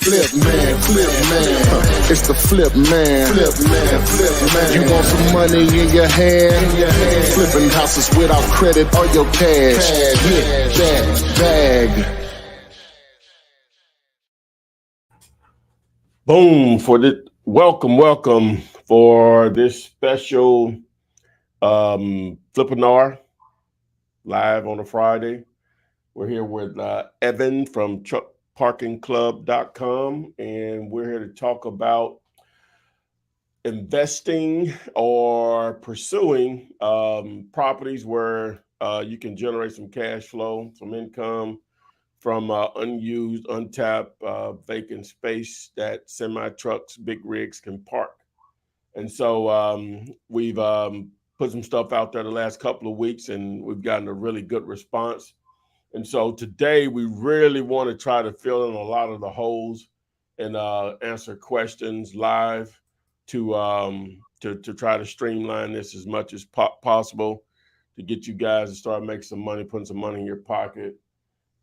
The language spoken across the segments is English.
Flip man, it's the flip man. You want some money in your hand? Flipping houses without credit or your cash. Get that bag. Boom for the welcome for this special Flippinar live on a Friday. We're here with Evan from truckparkingclub.com, and we're here to talk about investing or pursuing properties where you can generate some cash flow, some income from unused, untapped, vacant space that semi trucks, big rigs can park. And so we've put some stuff out there the last couple of weeks, and we've gotten a really good response. And so today we really want to try to fill in a lot of the holes and answer questions live to try to streamline this as much as possible to get you guys to start making some money, putting some money in your pocket,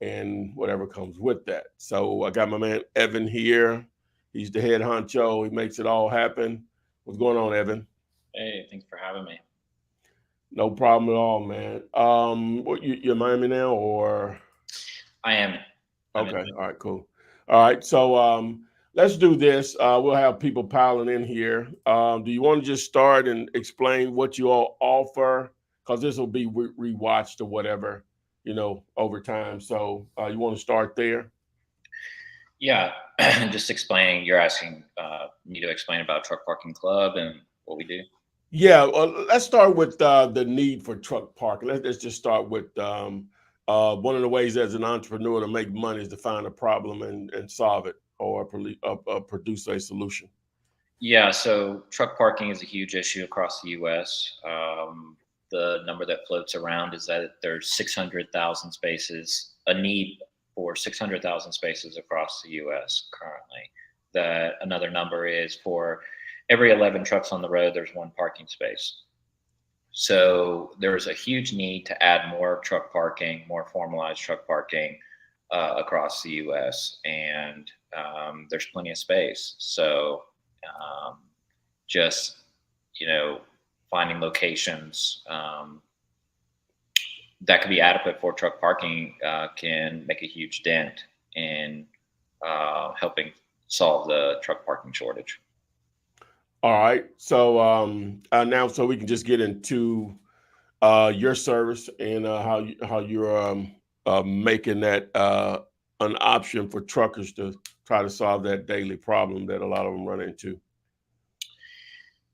and whatever comes with that. So I got my man Evan here. He's the head honcho. He makes it all happen. What's going on, Evan? Hey, thanks for having me. No problem at all, man. What you're in Miami now, or? I am. Okay. All right. Cool. All right. So let's do this. We'll have people piling in here. Do you want to just start and explain what you all offer? Because this will be rewatched or whatever, over time. So you want to start there? Yeah, just explaining. You're asking me to explain about Truck Parking Club and what we do. Yeah, well, let's start with the need for truck parking. Let's just start with one of the ways as an entrepreneur to make money is to find a problem and solve it or produce a solution. Yeah, so truck parking is a huge issue across the U.S. The number that floats around is that there's 600,000 spaces, a need for 600,000 spaces across the U.S. currently. That another number is for every 11 trucks on the road, there's one parking space. So there's a huge need to add more truck parking, more formalized truck parking across the U.S. And there's plenty of space. So just, finding locations that could be adequate for truck parking can make a huge dent in helping solve the truck parking shortage. All right. So now, so we can just get into your service and how you're making that an option for truckers to try to solve that daily problem that a lot of them run into.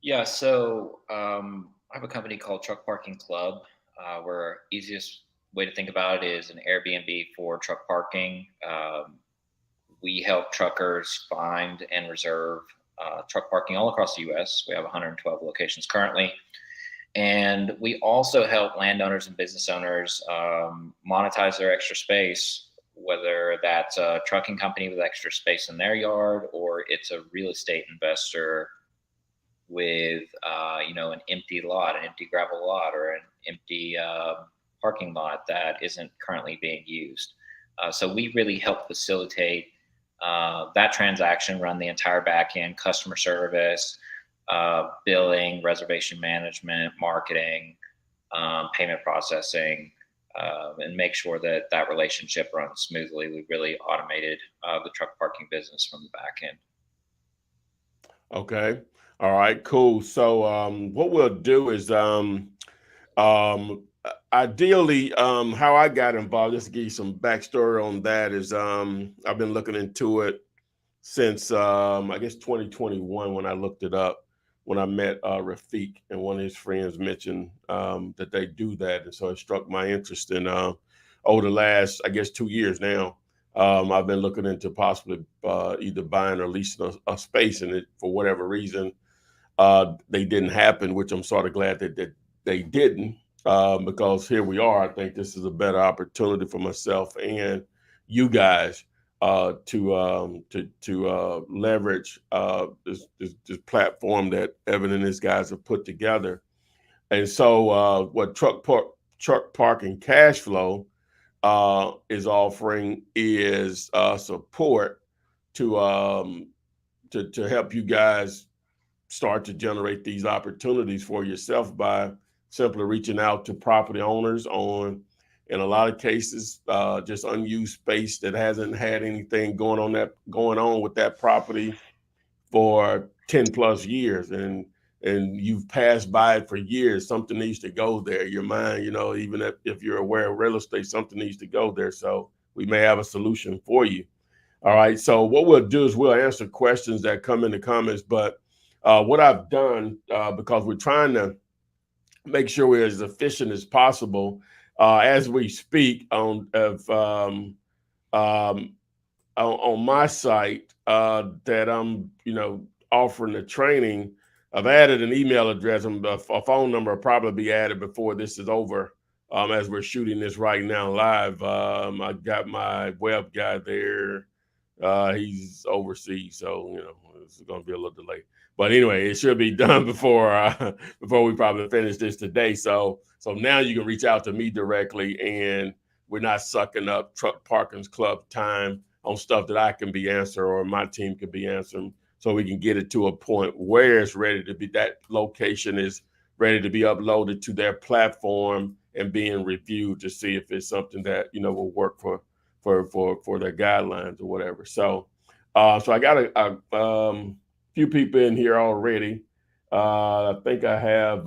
Yeah. So I have a company called Truck Parking Club, where easiest way to think about it is an Airbnb for truck parking. We help truckers find and reserve truck parking all across the U.S. We have 112 locations currently. And we also help landowners and business owners monetize their extra space, whether that's a trucking company with extra space in their yard, or it's a real estate investor with, an empty lot, an empty gravel lot, or an empty parking lot that isn't currently being used. So we really help facilitate that transaction, run the entire back end, customer service, billing, reservation management, marketing, payment processing, and make sure that relationship runs smoothly. We've really automated the truck parking business from the back end. Okay. All right, cool. So what we'll do is ideally, how I got involved, just to give you some backstory on that, is I've been looking into it since I guess 2021 when I looked it up, when I met Rafiq, and one of his friends mentioned that they do that. And so it struck my interest. And over the last, I guess, 2 years now, I've been looking into possibly either buying or leasing a space, and it, for whatever reason, they didn't happen, which I'm sort of glad that they didn't, because here we are. I think this is a better opportunity for myself and you guys to leverage this platform that Evan and his guys have put together. And so what truck parking cash flow is offering is support to help you guys start to generate these opportunities for yourself by simply reaching out to property owners on, in a lot of cases, just unused space that hasn't had anything going on with that property for 10 plus years, and you've passed by it for years. Something needs to go there. Your mind, even if you're aware of real estate, something needs to go there. So we may have a solution for you. All right. So what we'll do is we'll answer questions that come in the comments. But what I've done, because we're trying to make sure we're as efficient as possible as we speak on my site that I'm, offering the training, I've added an email address. A phone number will probably be added before this is over. As we're shooting this right now live, I got my web guy there. He's overseas, so it's going to be a little delay. But anyway, it should be done before we probably finish this today. So now you can reach out to me directly, and we're not sucking up Truck Parking Club time on stuff that I can be answering or my team can be answering, so we can get it to a point where it's ready to be, that location is ready to be uploaded to their platform and being reviewed to see if it's something that, will work for their guidelines or whatever. So I got a few people in here already. I think I have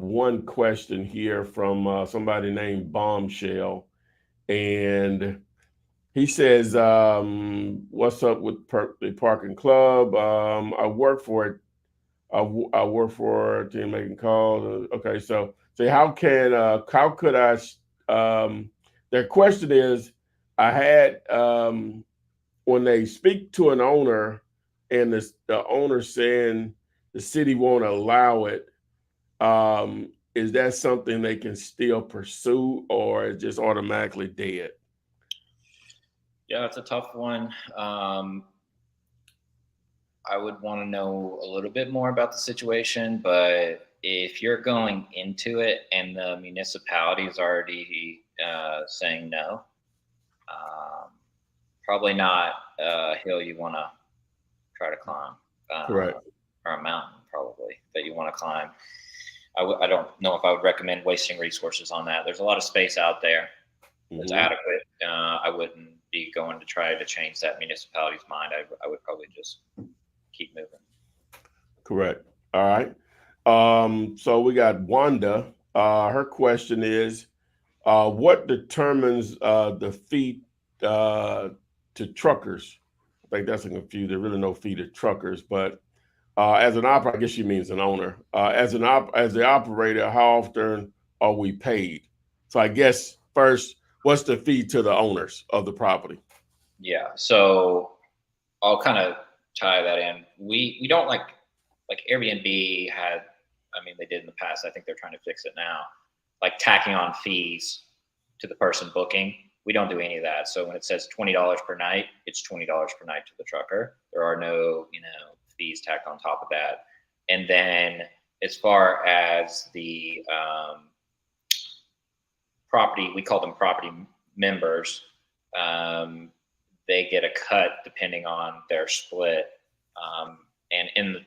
one question here from somebody named Bombshell. And he says, what's up with the parking club? I work for it. I work for a team making calls. Okay, so how could I? Their question is, I had when they speak to an owner, and the owner saying the city won't allow it. Is that something they can still pursue, or is just automatically dead? Yeah, it's a tough one. I would want to know a little bit more about the situation, but if you're going into it and the municipality is already saying no, probably not a hill you want to try to climb. Correct. Or a mountain, probably, that you want to climb. I don't know if I would recommend wasting resources on that. There's a lot of space out there that's adequate. I wouldn't be going to try to change that municipality's mind. I would probably just keep moving. Correct. All right. So we got Wanda. Her question is, what determines the fee to truckers? I think that's a confused. There's really no fee to truckers, but as an operator, I guess she means an owner. As the operator, how often are we paid? So I guess first, what's the fee to the owners of the property? Yeah, so I'll kind of tie that in. We don't like Airbnb had. I mean, they did in the past. I think they're trying to fix it now. Like tacking on fees to the person booking. We don't do any of that. So when it says $20 per night, it's $20 per night to the trucker. There are no, fees tacked on top of that. And then as far as the property, we call them property members. They get a cut depending on their split. And in the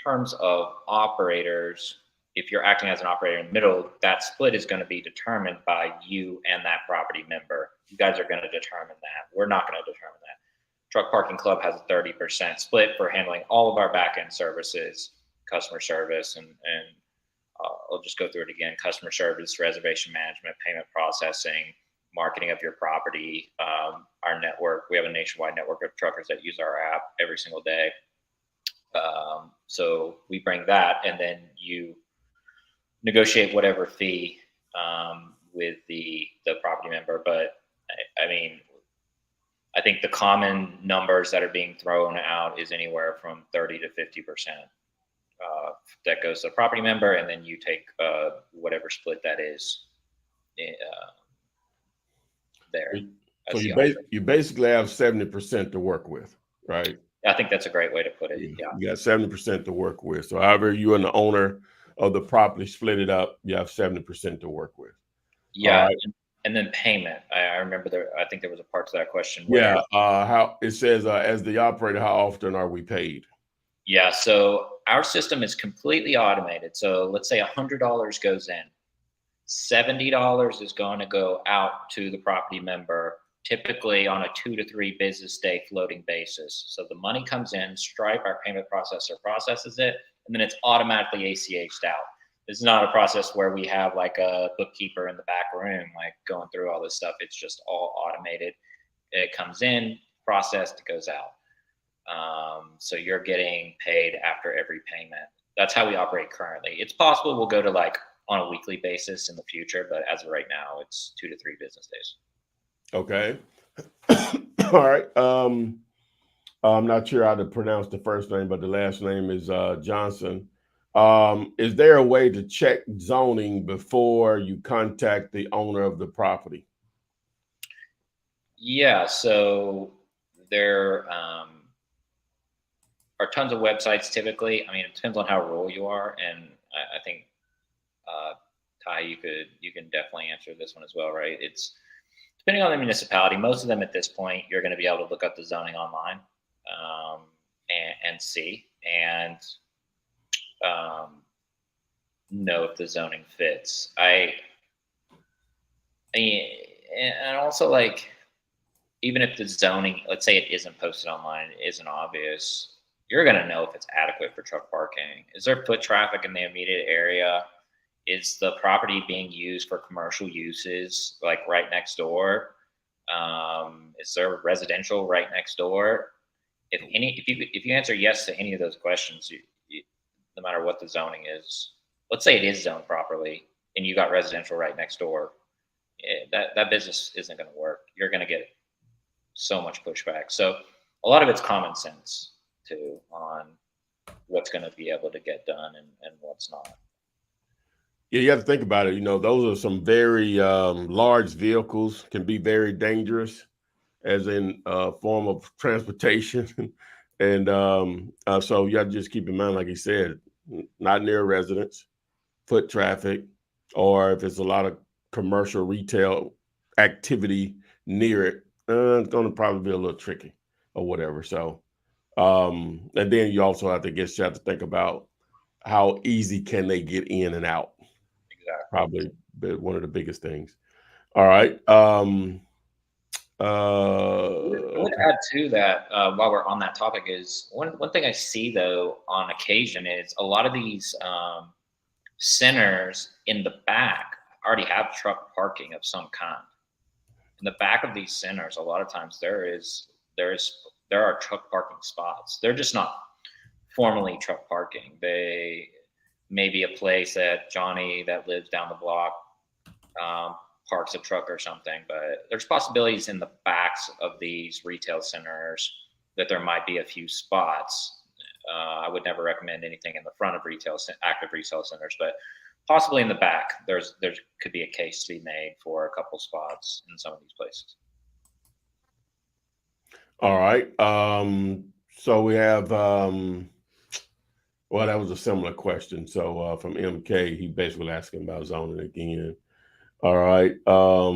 terms of operators, if you're acting as an operator in the middle, that split is going to be determined by you and that property member. You guys are going to determine that. We're not going to determine that. Truck Parking Club has a 30% split for handling all of our back-end services, customer service, and I'll just go through it again: customer service, reservation management, payment processing, marketing of your property, our network. We have a nationwide network of truckers that use our app every single day. So we bring that, and then you negotiate whatever fee with the property member. But I mean, I think the common numbers that are being thrown out is anywhere from 30 to 50% that goes to the property member, and then you take whatever split that is there. So you basically have 70% to work with, right? I think that's a great way to put it. Yeah. You got 70% to work with. So however you and the owner of the property split it up, you have 70% to work with. Yeah. Right. And then payment. I remember there. I think there was a part to that question where, Yeah. How it says, as the operator, how often are we paid? yeah. So our system is completely automated. So let's say $100 goes in, $70 is going to go out to the property member, typically on a 2 to 3 business day floating basis. So the money comes in, Stripe, our payment processor, processes it, and then it's automatically ACH'd out. This is not a process where we have like a bookkeeper in the back room, like going through all this stuff. It's just all automated. It comes in, processed, it goes out. So you're getting paid after every payment. That's how we operate currently. It's possible we'll go to like on a weekly basis in the future, but as of right now, it's 2 to 3 business days. Okay. All right. I'm not sure how to pronounce the first name, but the last name is Johnson. Is there a way to check zoning before you contact the owner of the property? Yeah, so there are tons of websites typically. I mean, it depends on how rural you are, and I think Ty, you can definitely answer this one as well, right? It's depending on the municipality. Most of them at this point, you're going to be able to look up the zoning online and see and um, know if the zoning fits. And also like even if the zoning, let's say it isn't posted online, it isn't obvious, you're going to know if it's adequate for truck parking. Is there foot traffic in the immediate area? Is the property being used for commercial uses, like right next door? Is there residential right next door? If you answer yes to any of those questions, no matter what the zoning is, let's say it is zoned properly, and you got residential right next door, that business isn't going to work. You're going to get so much pushback. So a lot of it's common sense too on what's going to be able to get done and what's not. Yeah, you have to think about it. Those are some very large vehicles, can be very dangerous as in form of transportation. And so you have to just keep in mind, like you said, not near residents, foot traffic, or if it's a lot of commercial retail activity near it, it's going to probably be a little tricky or whatever. So, and then you also have to think about how easy can they get in and out. Exactly. Probably one of the biggest things. All right. I would add to that while we're on that topic is one thing I see though on occasion is a lot of these centers in the back already have truck parking of some kind. In the back of these centers, a lot of times there are truck parking spots. They're just not formally truck parking. They may be a place that Johnny that lives down the block um, parks a truck or something. But there's possibilities in the backs of these retail centers that there might be a few spots. I would never recommend anything in the front of active retail centers, but possibly in the back, there could be a case to be made for a couple spots in some of these places. All right. So we have, well, that was a similar question. So from MK, he basically asking about zoning again. All right. All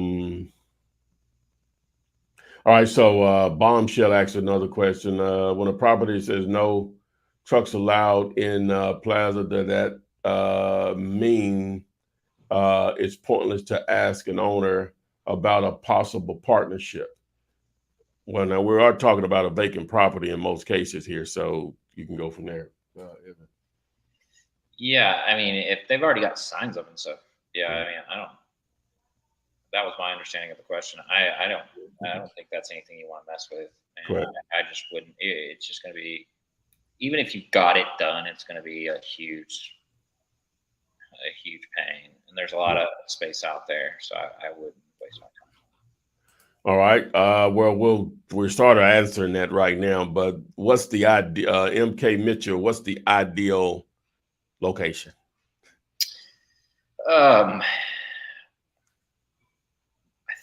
right. So Bombshell asked another question. When a property says no trucks allowed in plaza, does that mean it's pointless to ask an owner about a possible partnership? Well, now we are talking about a vacant property in most cases here, so you can go from there. Yeah, I mean, if they've already got signs up and stuff, yeah, I mean, I don't. That was my understanding of the question. I don't think that's anything you want to mess with, and Correct. I just wouldn't. It's just going to be, even if you got it done, it's going to be a huge pain, and there's a lot of space out there, so I wouldn't waste my time. All right. Well, we're started answering that right now, but what's the idea, MK Mitchell? What's the ideal location? I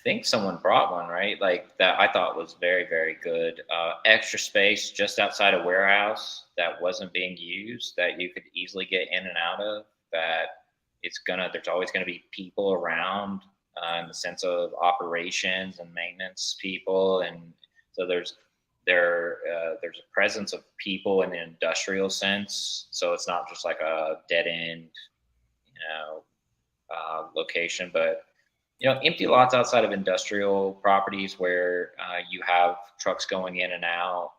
think someone brought one, right? Like that I thought was very, very good. Extra space just outside a warehouse that wasn't being used that you could easily get in and out of. That there's always gonna be people around. in the sense of operations and maintenance people, and so there's a presence of people in the industrial sense. So it's not just like a dead end, you know, location, but empty lots outside of industrial properties where you have trucks going in and out.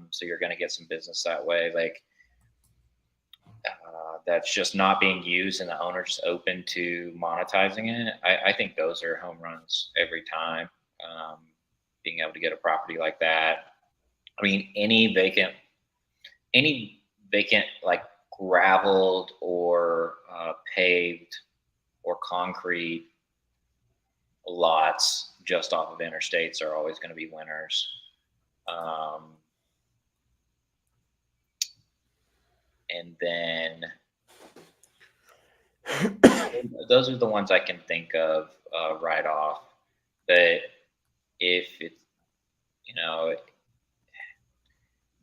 So you're going to get some business that way. Like that's just not being used and the owner's open to monetizing it. I think those are home runs every time. Being able to get a property like that. I mean, any vacant, like graveled or paved or concrete lots just off of interstates are always going to be winners. And then those are the ones I can think of right off. But if it's,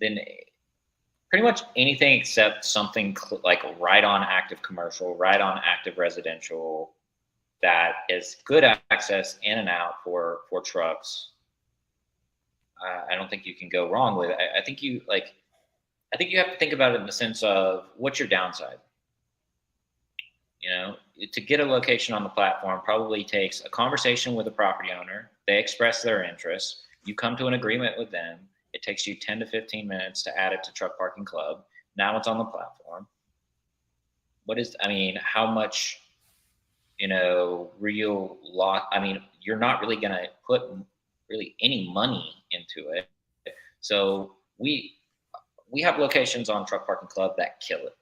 then pretty much anything except something like right on active commercial, right on active residential, that is good access in and out for trucks. I don't think you can go wrong with it. I think you have to think about it in the sense of what's your downside. To get a location on the platform probably takes a conversation with a property owner. They express their interest. You come to an agreement with them. It takes you 10 to 15 minutes to add it to Truck Parking Club. Now it's on the platform. How much, real lot? You're not really going to put really any money into it. So we have locations on Truck Parking Club that kill it.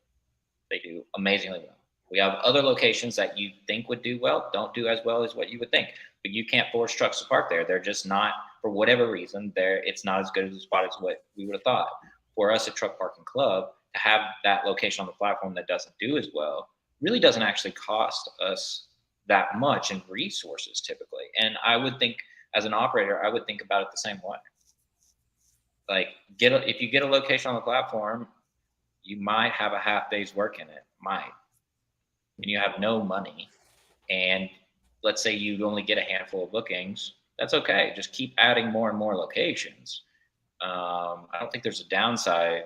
They do amazingly well. We have other locations that you think would do well, don't do as well as what you would think. But you can't force trucks to park there. They're just not, for whatever reason, it's not as good as a spot as what we would have thought. For us at Truck Parking Club, to have that location on the platform that doesn't do as well really doesn't actually cost us that much in resources typically. And I would think, as an operator, I would think about it the same way. Like, if you get a location on the platform, you might have a half day's work in it, and you have no money, and let's say you only get a handful of bookings, that's okay. Just keep adding more and more locations. I don't think there's a downside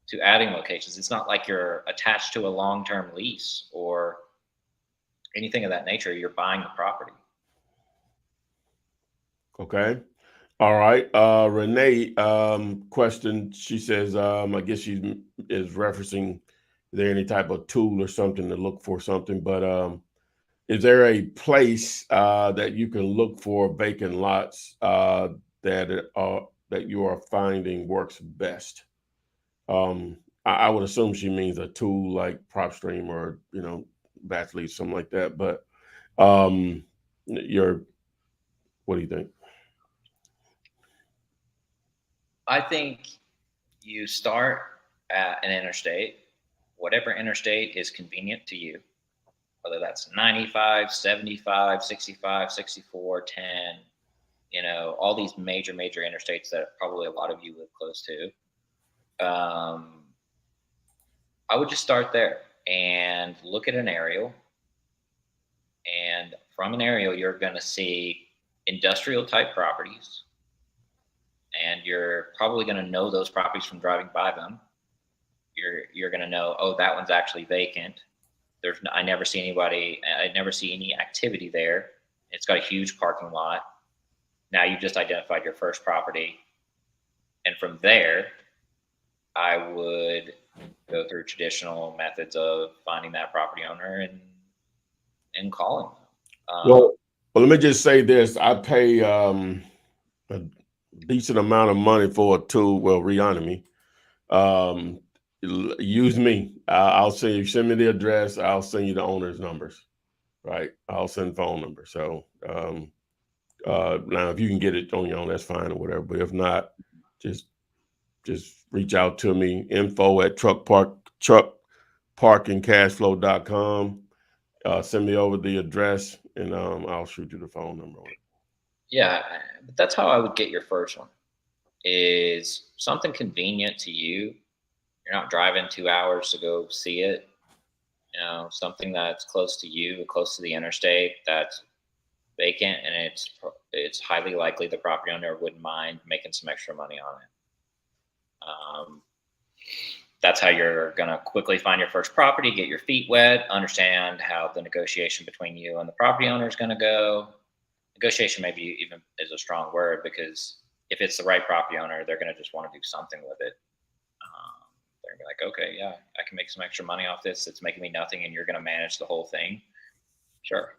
to adding locations. It's not like you're attached to a long-term lease or anything of that nature. You're buying the property. Okay. All right. Renee, question. She says, I guess she is referencing, is there any type of tool or something to look for something, but is there a place that you can look for vacant lots that you are finding works best? I would assume she means a tool like PropStream or Batchlead, something like that. But what do you think? I think you start at an interstate, whatever interstate is convenient to you, whether that's 95, 75, 65, 64, 10, all these major interstates that probably a lot of you live close to. I would just start there and look at an aerial. And from an aerial, you're going to see industrial type properties. And you're probably going to know those properties from driving by them. You're going to know, oh, that one's actually vacant. I never see any activity there. It's got a huge parking lot. Now you just identified your first property. And from there, I would go through traditional methods of finding that property owner and calling them. Well, let me just say this. I pay a decent amount of money for a tool. Well, Reonomy. Use me. I'll send me the address. I'll send you the owner's numbers. Right. I'll send phone number. So now if you can get it on your own, that's fine or whatever. But if not, just reach out to me. info@truckparkingcashflow.com. Send me over the address and I'll shoot you the phone number on it. Yeah, but that's how I would get your first one. Is something convenient to you. You're not driving 2 hours to go see it. Something that's close to you, close to the interstate, that's vacant, and it's highly likely the property owner wouldn't mind making some extra money on it. That's how you're going to quickly find your first property, get your feet wet, understand how the negotiation between you and the property owner is going to go. Negotiation maybe even is a strong word, because if it's the right property owner, they're going to just want to do something with it. They're going to be like, okay, yeah, I can make some extra money off this. It's making me nothing, and you're going to manage the whole thing. Sure.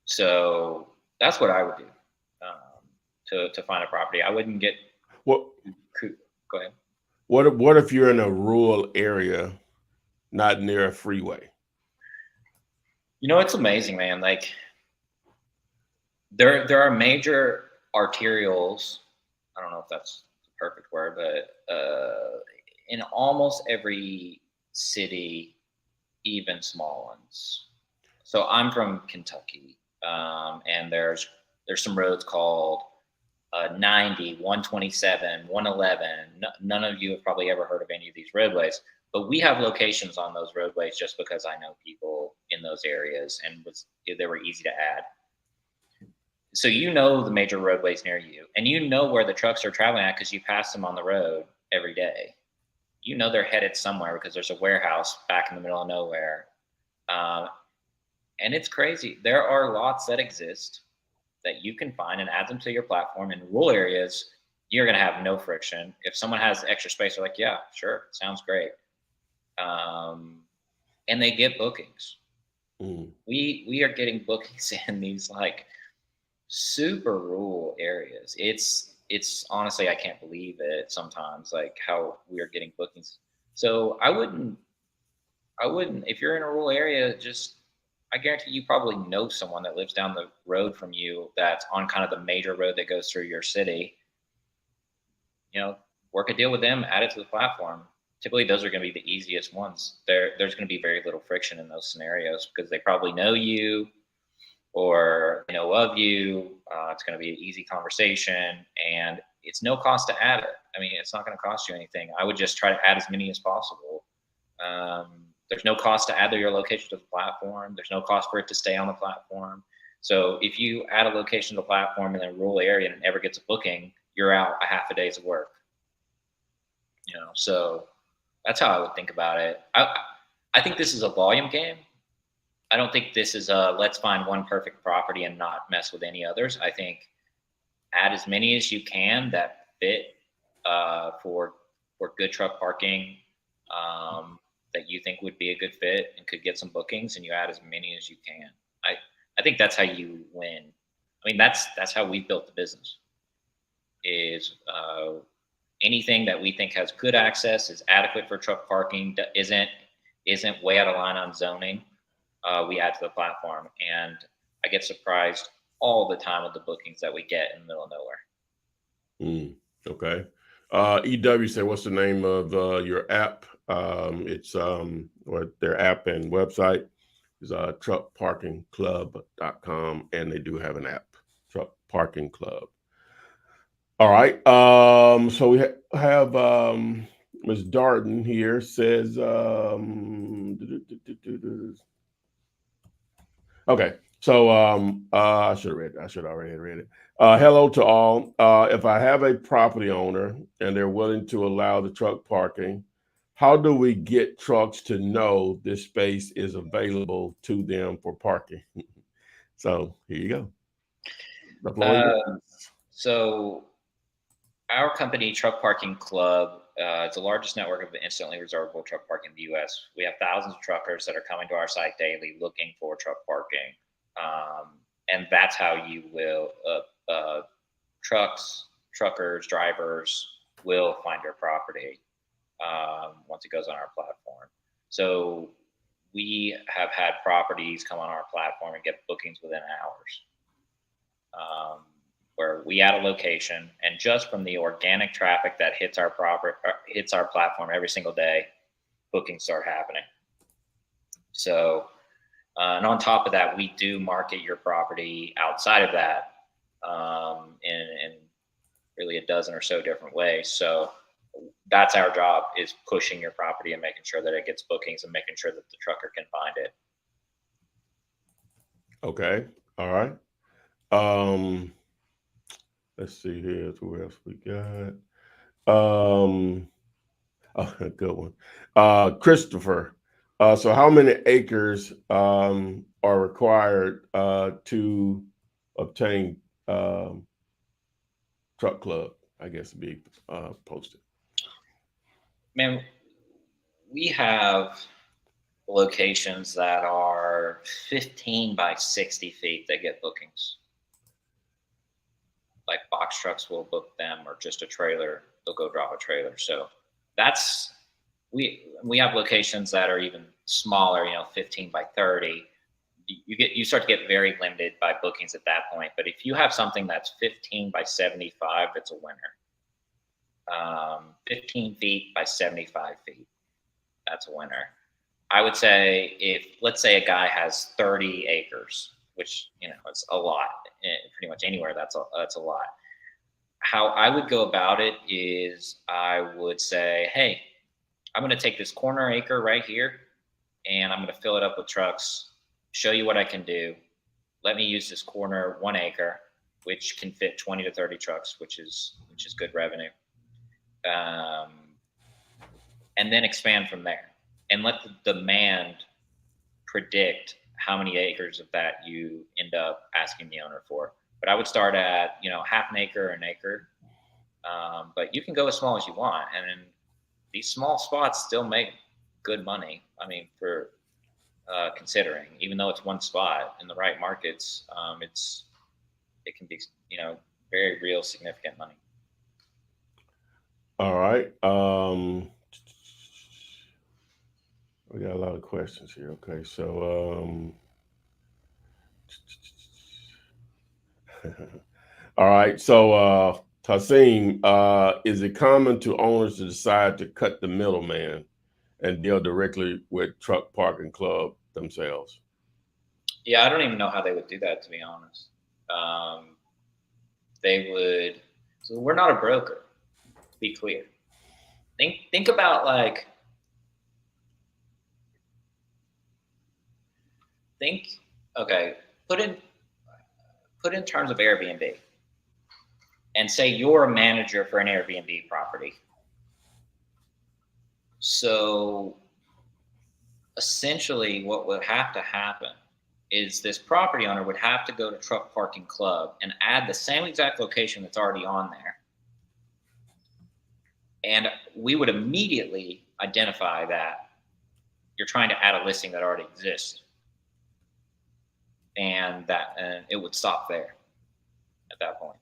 So that's what I would do to find a property. I wouldn't get. What? Go ahead. What if you're in a rural area, not near a freeway? It's amazing, man. Like there are major arterials. I don't know if that's the perfect word, but in almost every city, even small ones. So I'm from Kentucky, and there's some roads called 90, 127, 111. None of you have probably ever heard of any of these roadways, but we have locations on those roadways just because I know people in those areas, and they were easy to add. So the major roadways near you, and where the trucks are traveling at because you pass them on the road every day. They're headed somewhere because there's a warehouse back in the middle of nowhere. And it's crazy. There are lots that exist that you can find and add them to your platform. In rural areas, you're going to have no friction. If someone has extra space, they're like, yeah, sure, sounds great. And they get bookings. We are getting bookings in these like super rural areas. It's honestly, I can't believe it sometimes, like how we are getting bookings. So I wouldn't, if you're in a rural area, I guarantee you probably know someone that lives down the road from you that's on kind of the major road that goes through your city. Work a deal with them, add it to the platform. Typically, those are going to be the easiest ones. There's going to be very little friction in those scenarios because they probably know you or they know of you. It's going to be an easy conversation, and it's no cost to add it. I mean, it's not going to cost you anything. I would just try to add as many as possible. There's no cost to add your location to the platform. There's no cost for it to stay on the platform. So if you add a location to the platform in a rural area and it never gets a booking, you're out a half a day's of work. So that's how I would think about it. I think this is a volume game. I don't think this is let's find one perfect property and not mess with any others. I think add as many as you can that fit for good truck parking, that you think would be a good fit and could get some bookings, and you add as many as you can. I think that's how you win. I mean, that's how we built the business. Is anything that we think has good access, is adequate for truck parking, that isn't way out of line on zoning, we add to the platform. And I get surprised all the time with the bookings that we get in the middle of nowhere. Okay. EW said, what's the name of your app? It's what their app and website is truckparkingclub.com, and they do have an app, Truck Parking Club. All right. So we have Ms. Darden here says, okay. So I should have read it. I should already have read it. Hello to all. If I have a property owner and they're willing to allow the truck parking, how do we get trucks to know this space is available to them for parking? So here you go. The floor So our company, Truck Parking Club, it's the largest network of instantly reservable truck parking in the U.S. We have thousands of truckers that are coming to our site daily looking for truck parking. And that's how you will, truckers, drivers will find your property once it goes on our platform. So we have had properties come on our platform and get bookings within hours. Where we add a location, and just from the organic traffic that hits our platform every single day, bookings start happening. So, and on top of that, we do market your property outside of that in really a dozen or so different ways. So that's our job, is pushing your property and making sure that it gets bookings and making sure that the trucker can find it. Okay. All right. Um, let's see here. Who else we got? Um, oh, a good one. Christopher. So how many acres are required to obtain truck club? I guess to be posted. Man, we have locations that are 15 by 60 feet that get bookings. Like box trucks will book them, or just a trailer, they'll go drop a trailer. So that's we have locations that are even smaller, 15 by 30. You start to get very limited by bookings at that point. But if you have something that's 15 by 75, that's a winner. 15 feet by 75 feet, that's a winner. I would say, if let's say a guy has 30 acres, which it's a lot, pretty much anywhere that's a lot. How I would go about it is I would say, hey, I'm going to take this corner acre right here, and I'm going to fill it up with trucks, show you what I can do. Let me use this corner 1 acre, which can fit 20 to 30 trucks, which is good revenue. And then expand from there, and let the demand predict how many acres of that you end up asking the owner for. But I would start at half an acre or an acre, but you can go as small as you want, and then these small spots still make good money. I mean, for considering, even though it's one spot in the right markets, it can be very real significant money. All right. We got a lot of questions here. Okay, so all right. So Tasim, is it common to owners to decide to cut the middleman and deal directly with truck parking club themselves? Yeah, I don't even know how they would do that, to be honest. They would. So we're not a broker. Be clear. Think about okay. Put in terms of Airbnb, and say you're a manager for an Airbnb property. So essentially, what would have to happen is this property owner would have to go to Truck Parking Club and add the same exact location that's already on there. And we would immediately identify that you're trying to add a listing that already exists. And it would stop there at that point.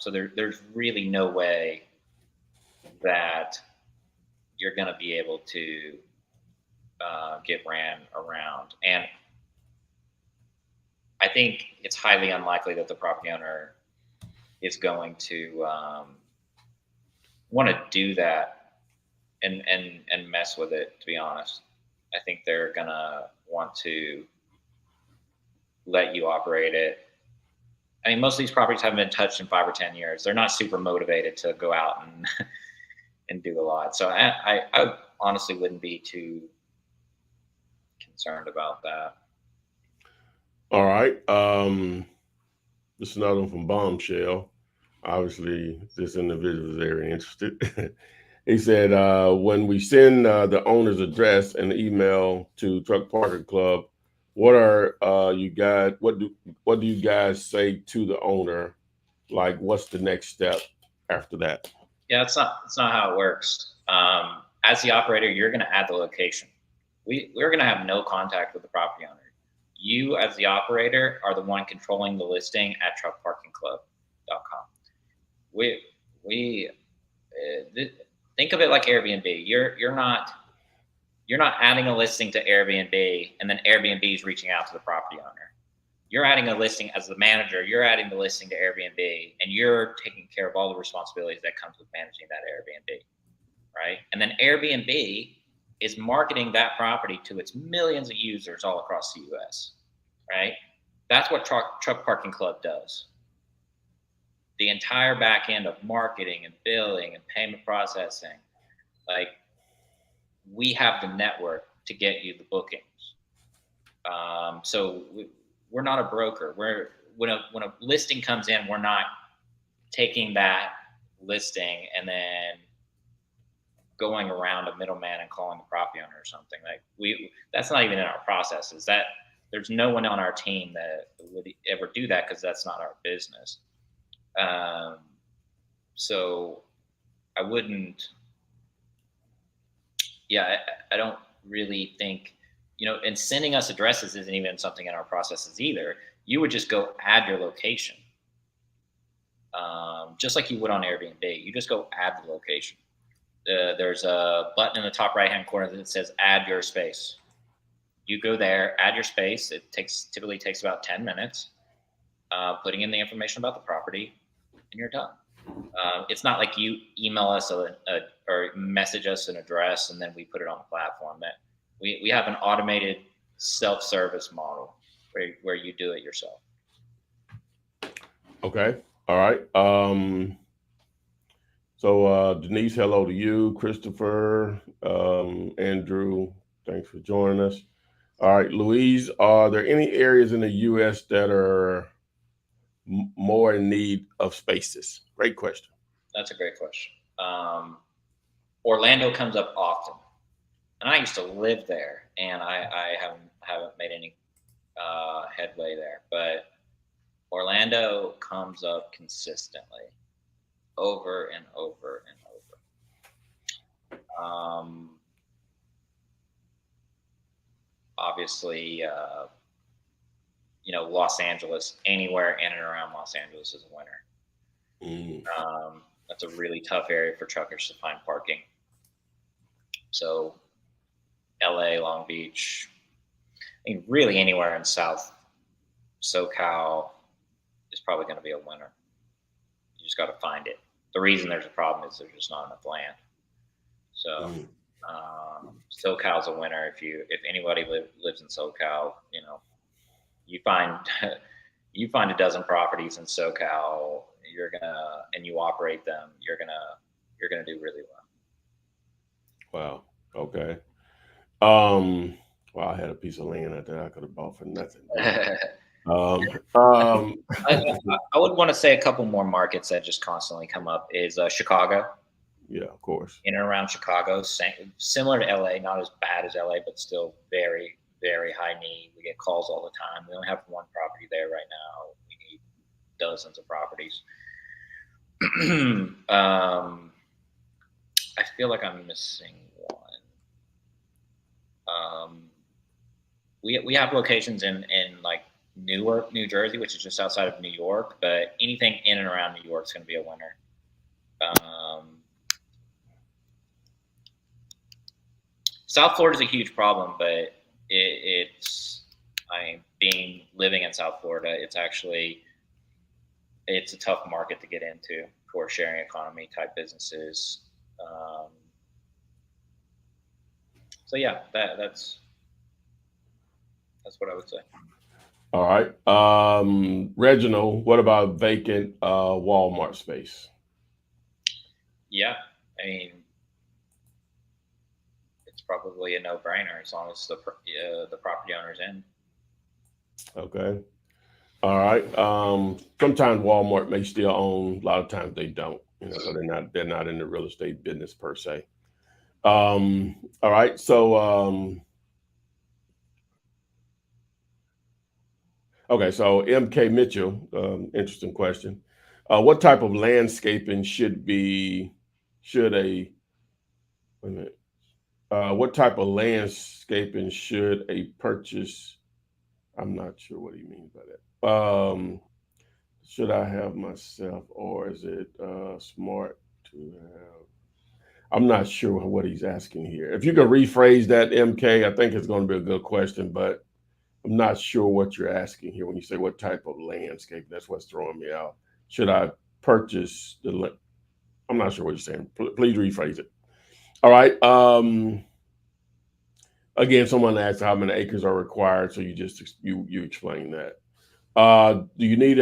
So there's really no way that you're going to be able to get ran around. And I think it's highly unlikely that the property owner is going to want to do that and mess with it, to be honest. I think they're going to want to let you operate it. I mean, most of these properties haven't been touched in 5 or 10 years. They're not super motivated to go out and do a lot. So I honestly wouldn't be too concerned about that. All right. This is another one from Bombshell. Obviously, this individual is very interested. He said, when we send the owner's address and email to Truck Parking Club, what are you guys? What do you guys say to the owner? Like, what's the next step after that? Yeah, it's not how it works. As the operator, you're going to add the location. We're going to have no contact with the property owner. You, as the operator, are the one controlling the listing at truckparkingclub.com. Think of it like Airbnb. You're not adding a listing to Airbnb and then Airbnb is reaching out to the property owner. You're adding a listing as the manager. You're adding the listing to Airbnb, and you're taking care of all the responsibilities that comes with managing that Airbnb, right? And then Airbnb is marketing that property to its millions of users all across the U.S., right? That's what Truck Parking Club does. The entire back end of marketing and billing and payment processing, like, we have the network to get you the bookings. So we're not a broker. When a listing comes in, we're not taking that listing and then going around a middleman and calling the property owner or something. Like that's not even in our processes. That there's no one on our team that would ever do that because that's not our business. Um, so I wouldn't. Yeah, I don't really think, and sending us addresses isn't even something in our processes either. You would just go add your location, just like you would on Airbnb. You just go add the location. There's a button in the top right hand corner that says add your space. You go there, add your space. It typically takes about 10 minutes, putting in the information about the property, and you're done. It's not like you email us or message us an address and then we put it on the platform. That we have an automated self-service model where you do it yourself. Okay. All right. So Denise, hello to you. Christopher, Andrew, thanks for joining us. All right, Louise, are there any areas in the U.S. that are more in need of spaces? Great question. That's a great question. Orlando comes up often, and I used to live there, and I haven't made any headway there, but Orlando comes up consistently, over and over and over. Obviously, Los Angeles, anywhere in and around Los Angeles is a winner. That's a really tough area for truckers to find parking. So LA, Long Beach, I mean, really anywhere in South SoCal is probably going to be a winner. You just got to find it. The reason there's a problem is there's just not enough land. So SoCal's a winner. If anybody lives in SoCal, you find a dozen properties in SoCal, and you operate them, you're gonna do really Wow. well. Okay. Well, I had a piece of land out there I could have bought for nothing. I would want to say a couple more markets that just constantly come up is Chicago. Yeah, of course. In and around Chicago, similar to LA, not as bad as LA, but still very, very high need. We get calls all the time. We only have one property there right now. We need dozens of properties. I feel like I'm missing one. We have locations in like Newark, New Jersey, which is just outside of New York, but anything in and around New York is going to be a winner. South Florida is a huge problem, but living in South Florida, it's a tough market to get into for sharing economy type businesses. So yeah, that's what I would say. All right. Reginald, what about vacant Walmart space? Yeah, I mean, it's probably a no-brainer as long as the property owner's in. Okay. All right. Sometimes Walmart may still own. A lot of times they don't. So they're not in the real estate business per se. All right. So okay. So MK Mitchell, interesting question. What type of landscaping what type of landscaping should a purchase? I'm not sure what he means by that. Should I have myself, or is it smart to have? I'm not sure what he's asking here. If you could rephrase that, MK, I think it's going to be a good question, but I'm not sure what you're asking here when you say what type of landscape. That's what's throwing me out. Should I purchase I'm not sure what you're saying. Please rephrase it. All right. Again, someone asked how many acres are required, so you explain that. Do you need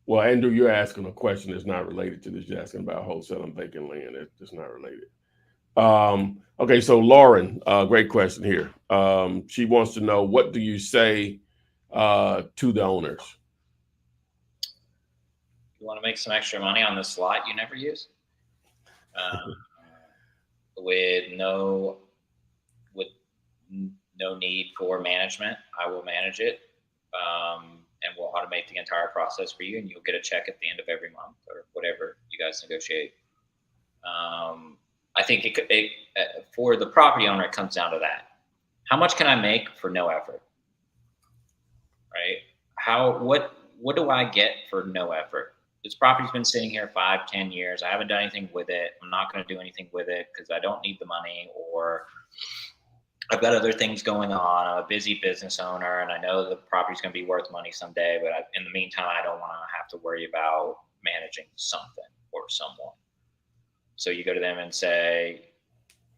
well, Andrew, you're asking a question that's not related to this. You're asking about wholesaling vacant land. That's not related. Okay, so Lauren, great question here. She wants to know, what do you say to the owners? You want to make some extra money on this lot you never use, with no with no need for management. I will manage it, and we'll automate the entire process for you, and you'll get a check at the end of every month or whatever you guys negotiate. I think for the property owner, it comes down to that. How much can I make for no effort? Right? What do I get for no effort? This property's been sitting here 5, 10 years. I haven't done anything with it. I'm not going to do anything with it because I don't need the money, or I've got other things going on. I'm a busy business owner, and I know the property's going to be worth money someday. But in the meantime, I don't want to have to worry about managing something or someone. So you go to them and say,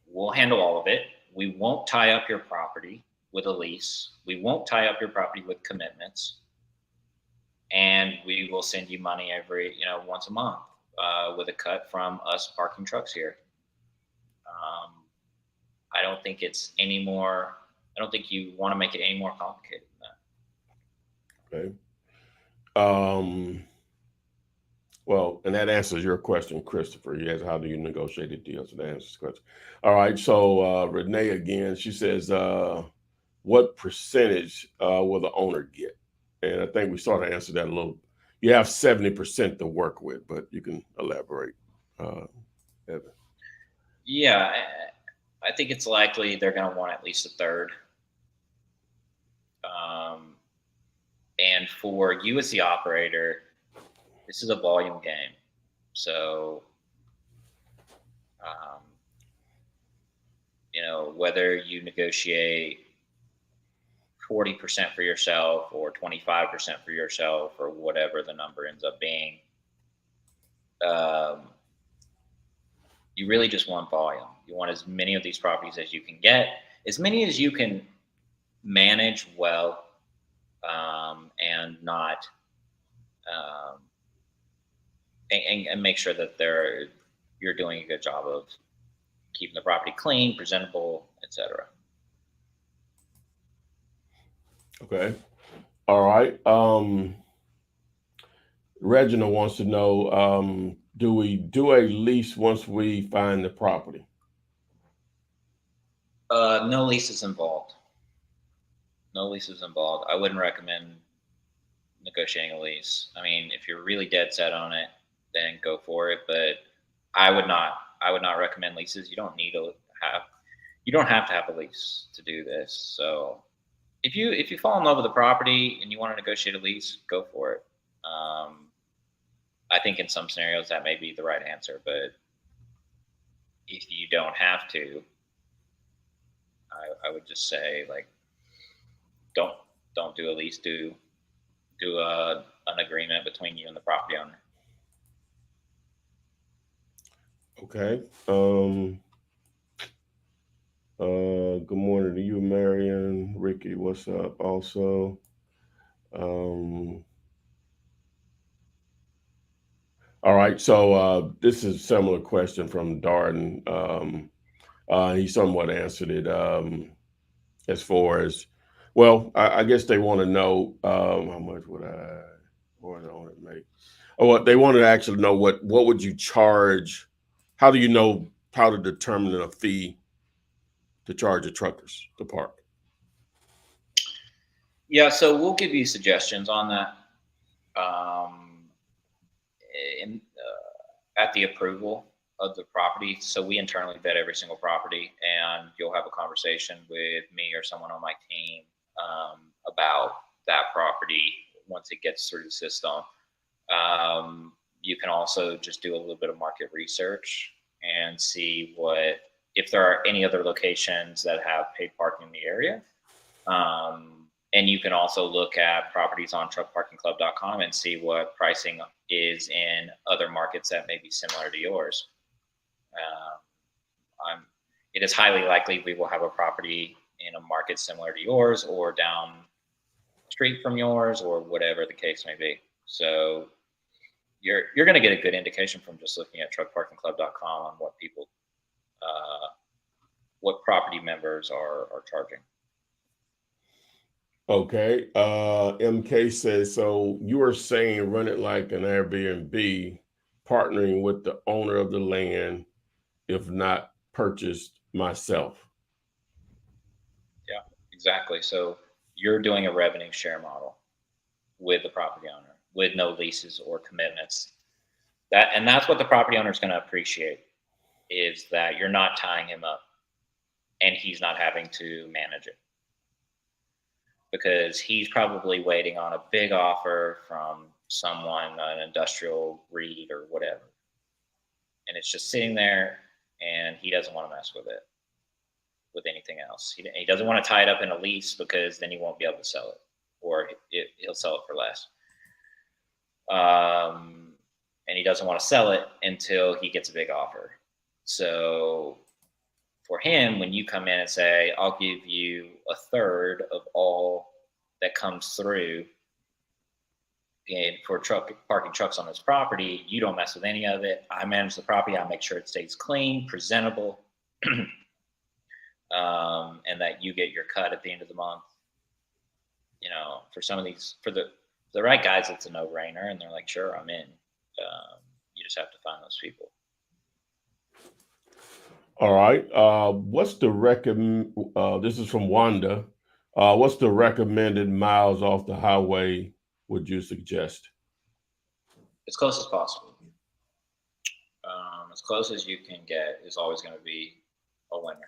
we'll handle all of it. We won't tie up your property with a lease. We won't tie up your property with commitments. And we will send you money every, once a month with a cut from us parking trucks here. I don't think it's any more, I don't think you want to make it any more complicated than that. Okay. Well, and that answers your question, Christopher. Yes, how do you negotiate a deal? So that answers the question. All right. So Renee again, she says, what percentage will the owner get? And I think we sort of answered that a little. You have 70% to work with, but you can elaborate, Evan. Yeah, I think it's likely they're going to want at least a third. And for you as the operator, this is a volume game. So, whether you negotiate 40% for yourself or 25% for yourself or whatever the number ends up being, you really just want volume. You want as many of these properties as you can get, as many as you can manage well, and not, and make sure that you're doing a good job of keeping the property clean, presentable, etc. Okay. All right. Reginald wants to know, do we do a lease once we find the property? No lease is involved. No lease is involved. I wouldn't recommend negotiating a lease. I mean, if you're really dead set on it, then go for it. But I would not recommend leases. You don't have to have a lease to do this. So if you fall in love with the property and you want to negotiate a lease, go for it. I think in some scenarios that may be the right answer, but if you don't have to, I would just say, like, don't do a lease. Do an agreement between you and the property owner. Okay. Good morning to you, Marion. Ricky, what's up? Also, all right. So this is a similar question from Darden. He somewhat answered it as far as, well, I guess they want to know how much would the owner make? Oh, well, they wanted to actually know what would you charge? How do you know how to determine a fee to charge the truckers to park? Yeah, so we'll give you suggestions on that at the approval of the property. So we internally vet every single property, and you'll have a conversation with me or someone on my team about that property once it gets through the system. You can also just do a little bit of market research and see if there are any other locations that have paid parking in the area. And you can also look at properties on truckparkingclub.com and see what pricing is in other markets that may be similar to yours. It is highly likely we will have a property in a market similar to yours or down the street from yours or whatever the case may be. So you're going to get a good indication from just looking at truckparkingclub.com on what people what property members are charging. Okay. MK says, so you are saying run it like an Airbnb, partnering with the owner of the land, if not purchased myself. Yeah, exactly. So you're doing a revenue share model with the property owner with no leases or commitments. That's what the property owner is going to appreciate, is that you're not tying him up and he's not having to manage it, because he's probably waiting on a big offer from someone, an industrial REIT or whatever. And it's just sitting there and he doesn't want to mess with it with anything else. He doesn't want to tie it up in a lease, because then he won't be able to sell it, or he'll sell it for less. And he doesn't want to sell it until he gets a big offer. So for him, when you come in and say, I'll give you a third of all that comes through and for parking trucks on this property, you don't mess with any of it. I manage the property. I make sure it stays clean, presentable, and that you get your cut at the end of the month. You know, for some of these, for the right guys, it's a no-brainer, and they're like, sure, I'm in. You just have to find those people. All right. What's the this is from Wanda. What's the recommended miles off the highway would you suggest? As close as possible. As close as you can get is always going to be a winner.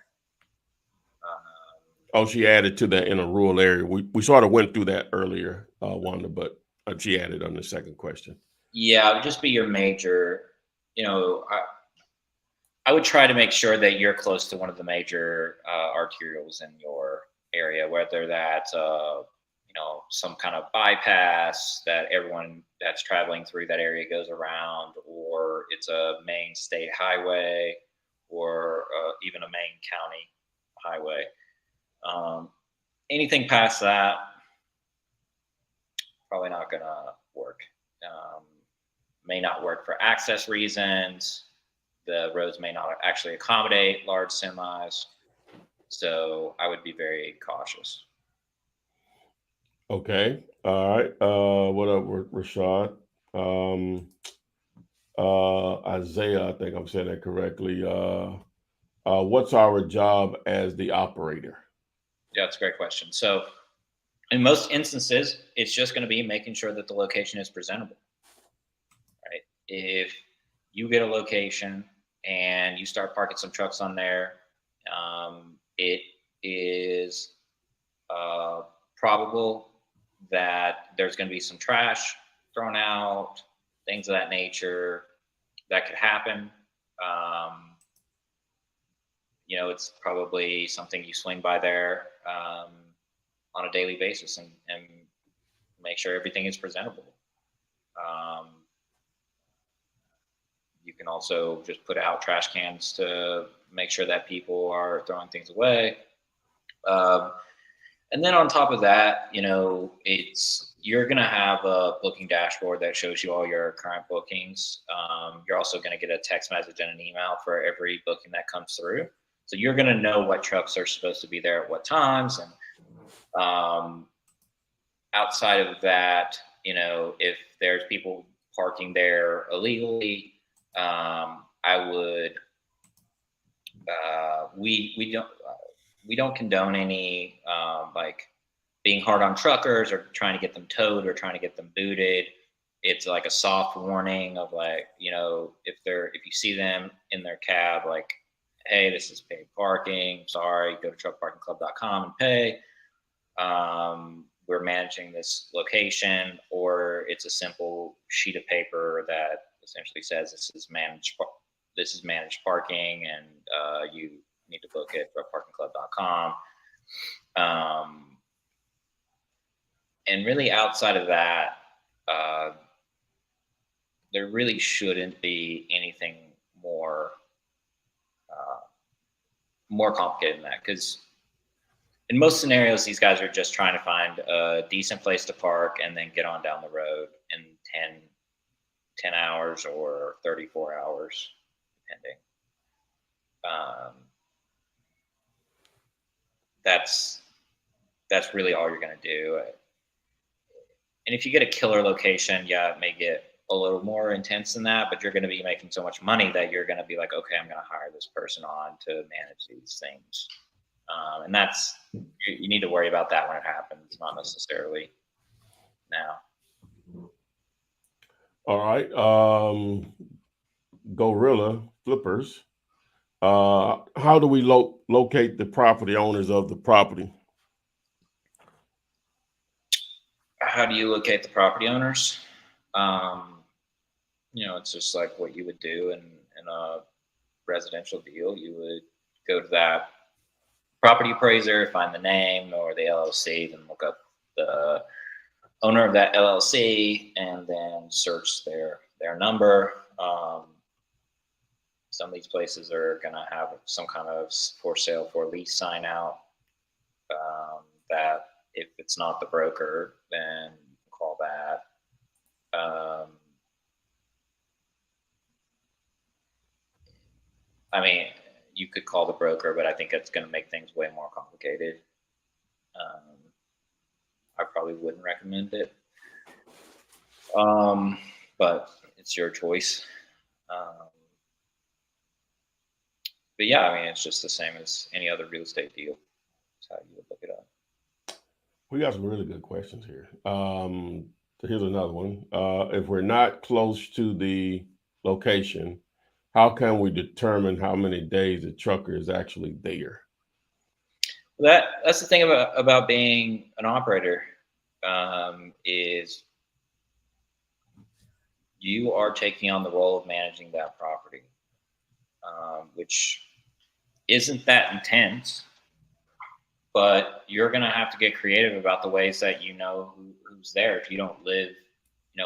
Oh, she added to that in a rural area. We sort of went through that earlier, Wanda, but she added on the second question. Yeah, it would just be your major, I would try to make sure that you're close to one of the major arterials in your area, whether that's some kind of bypass that everyone that's traveling through that area goes around, or it's a main state highway, or even a main county highway. Anything past that, probably not gonna work. May not work for access reasons. The roads may not actually accommodate large semis. So I would be very cautious. Okay. All right. What up, Rashad? Isaiah, I think I'm saying that correctly. What's our job as the operator? Yeah, that's a great question. So in most instances, it's just going to be making sure that the location is presentable, right? If you get a location and you start parking some trucks on there, it is probable that there's going to be some trash thrown out, things of that nature. That could happen. It's probably something you swing by there on a daily basis and make sure everything is presentable. You can also just put out trash cans to make sure that people are throwing things away. And then on top of that, you're going to have a booking dashboard that shows you all your current bookings. You're also going to get a text message and an email for every booking that comes through. So you're going to know what trucks are supposed to be there at what times. And outside of that, if there's people parking there illegally, I would, we don't condone any being hard on truckers or trying to get them towed or trying to get them booted. It's like a soft warning of if you see them in their cab, like, hey, this is paid parking. Sorry, go to truckparkingclub.com and pay. We're managing this location, or it's a simple sheet of paper that essentially says this is managed parking, and you need to book it at truckparkingclub.com. And really, outside of that, there really shouldn't be anything more complicated than that, because in most scenarios, these guys are just trying to find a decent place to park and then get on down the road in 10 hours or 34 hours, depending. Um, that's really all you're going to do. And if you get a killer location, yeah, it may get a little more intense than that, but you're going to be making so much money that you're going to be like, okay, I'm going to hire this person on to manage these things. And that's, you need to worry about that when it happens, not necessarily now. All right. Gorilla Flippers. How do we locate the property owners of the property? How do you locate the property owners? It's just like what you would do in a residential deal. You would go to that property appraiser, find the name or the LLC, then look up the owner of that LLC, and then search their number. Some of these places are going to have some kind of for sale for lease sign out. That if it's not the broker, then call that. I mean, you could call the broker, but I think that's going to make things way more complicated. I probably wouldn't recommend it. But it's your choice. But yeah, I mean, it's just the same as any other real estate deal. That's how you would look it up. We got some really good questions here. So here's another one. If we're not close to the location, how can we determine how many days the trucker is actually there? That's the thing about being an operator, is you are taking on the role of managing that property, which isn't that intense, but you're going to have to get creative about the ways that who's there. If you don't live,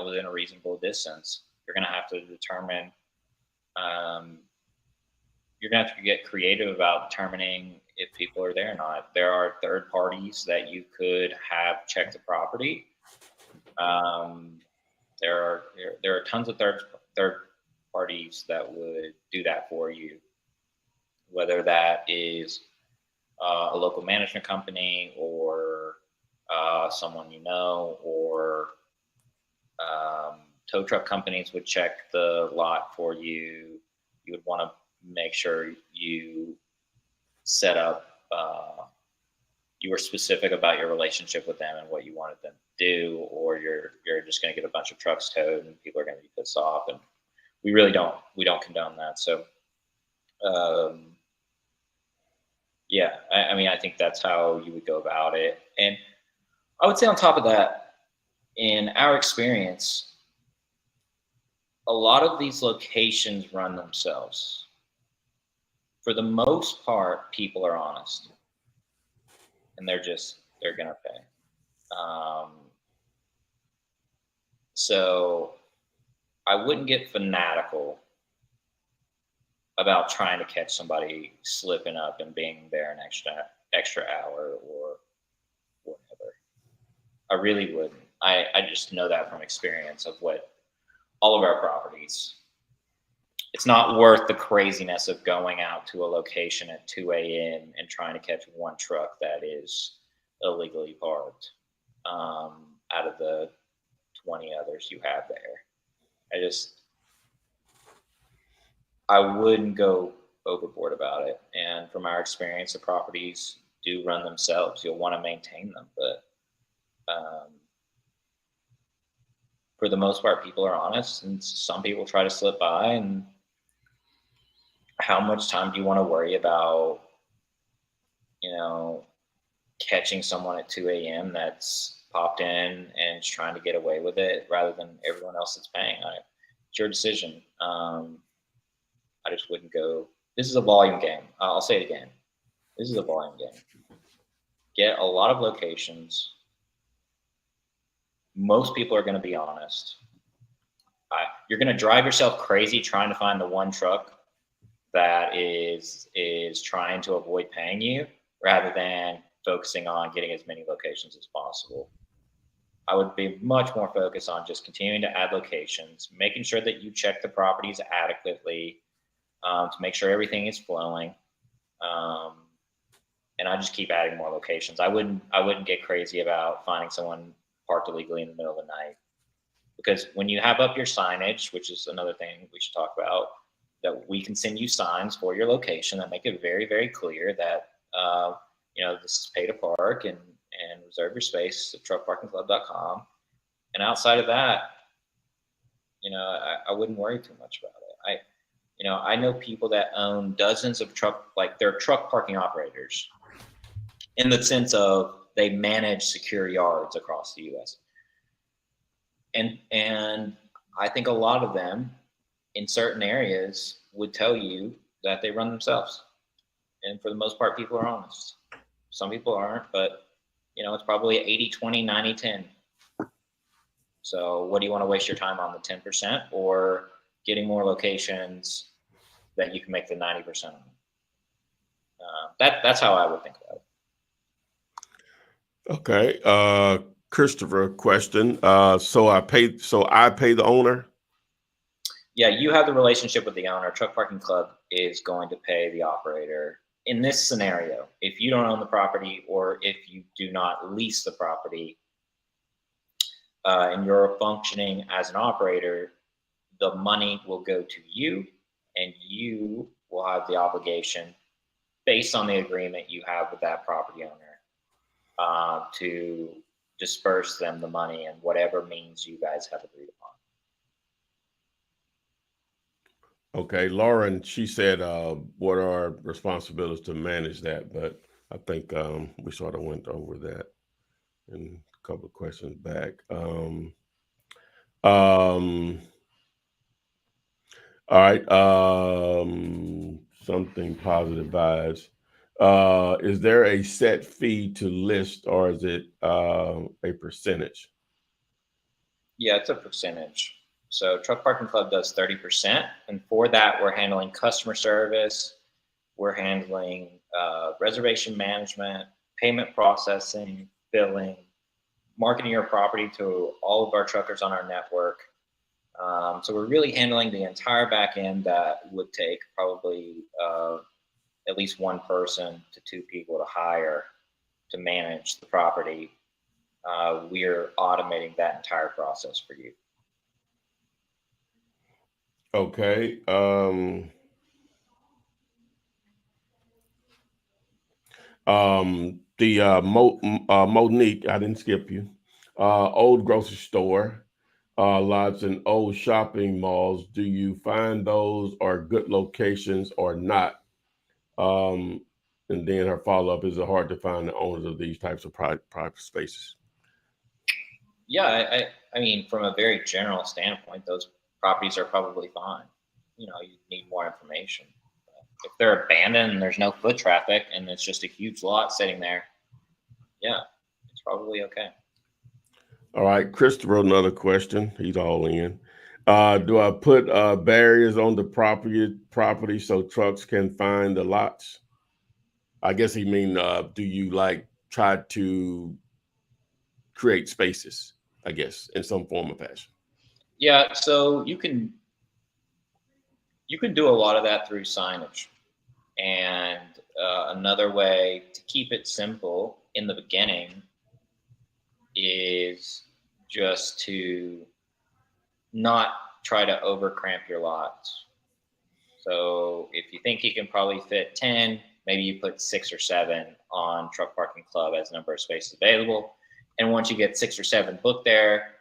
within a reasonable distance, you're going to have to determine. You're going to have to get creative about determining if people are there or not. There are third parties that you could have check the property. There are tons of third parties that would do that for you, whether that is a local management company or someone or tow truck companies would check the lot for you. You would want to make sure you set up, you were specific about your relationship with them and what you wanted them to do, or you're just going to get a bunch of trucks towed and people are going to be pissed off. And we don't condone that. So, yeah, I mean, I think that's how you would go about it. And I would say on top of that, in our experience, a lot of these locations run themselves. For the most part, people are honest and they're going to pay. So I wouldn't get fanatical about trying to catch somebody slipping up and being there an extra hour or whatever. I really wouldn't. I just know that from experience of what all of our properties. It's not worth the craziness of going out to a location at 2 a.m. and trying to catch one truck that is illegally parked out of the 20 others you have there. I wouldn't go overboard about it. And from our experience, the properties do run themselves. You'll want to maintain them, but for the most part, people are honest, and some people try to slip by. And how much time do you want to worry about, catching someone at 2 a.m. that's popped in and is trying to get away with it rather than everyone else that's paying on it? It's your decision. I just wouldn't go. This is a volume game. I'll say it again. This is a volume game. Get a lot of locations. Most people are going to be honest. You're going to drive yourself crazy trying to find the one truck that is trying to avoid paying you rather than focusing on getting as many locations as possible. I would be much more focused on just continuing to add locations, making sure that you check the properties adequately, to make sure everything is flowing. And I just keep adding more locations. I wouldn't get crazy about finding someone parked illegally in the middle of the night, because when you have up your signage, which is another thing we should talk about, that we can send you signs for your location that make it very, very clear that this is pay to park and reserve your space at truckparkingclub.com. And outside of that, I wouldn't worry too much about it. I know people that own dozens of they're truck parking operators, in the sense of they manage secure yards across the U.S. And I think a lot of them in certain areas would tell you that they run themselves. And for the most part, people are honest. Some people aren't, but it's probably 80-20, 90-10. So what do you want to waste your time on, the 10% or getting more locations that you can make the 90% on? That's how I would think about it. Okay. Christopher, question. So I pay the owner? Yeah, you have the relationship with the owner. Truck Parking Club is going to pay the operator. In this scenario, if you don't own the property or if you do not lease the property, and you're functioning as an operator, the money will go to you, and you will have the obligation, based on the agreement you have with that property owner, to disperse them the money in whatever means you guys have agreed upon. Okay, Lauren, she said, what are our responsibilities to manage that? But I think we sort of went over that in a couple of questions back. All right. Something positive vibes. Is there a set fee to list, or is it a percentage? Yeah, it's a percentage. So Truck Parking Club does 30%. And for that, we're handling customer service. We're handling reservation management, payment processing, billing, marketing your property to all of our truckers on our network. So we're really handling the entire back end that would take probably at least one person to two people to hire to manage the property. We're automating that entire process for you. Okay. Monique, I didn't skip you. Old grocery store, lots in old shopping malls. Do you find those are good locations or not? And then her follow-up, is it hard to find the owners of these types of private spaces? Yeah, I mean, from a very general standpoint, those properties are probably fine. You need more information. If they're abandoned and there's no foot traffic and it's just a huge lot sitting there, yeah, it's probably okay. All right, Christopher, another question. He's all in. Do I put barriers on the property so trucks can find the lots? I guess he mean, do you try to create spaces, I guess, in some form or fashion? Yeah, so you can do a lot of that through signage. And another way to keep it simple in the beginning is just to not try to overcramp your lots. So if you think you can probably fit 10, maybe you put 6 or 7 on Truck Parking Club as number of spaces available. And once you get 6 or 7 booked there,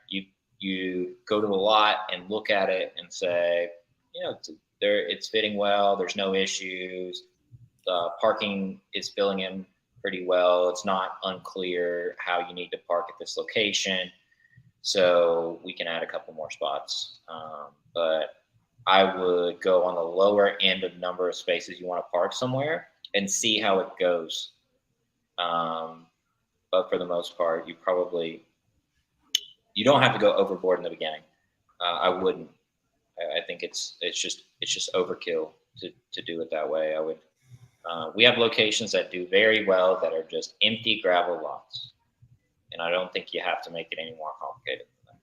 you go to the lot and look at it and say, it's fitting well. There's no issues. The parking is filling in pretty well. It's not unclear how you need to park at this location. So we can add a couple more spots. But I would go on the lower end of number of spaces you want to park somewhere and see how it goes. But for the most part, you don't have to go overboard in the beginning. I wouldn't. I think it's just overkill to do it that way. I would. We have locations that do very well that are just empty gravel lots, and I don't think you have to make it any more complicated than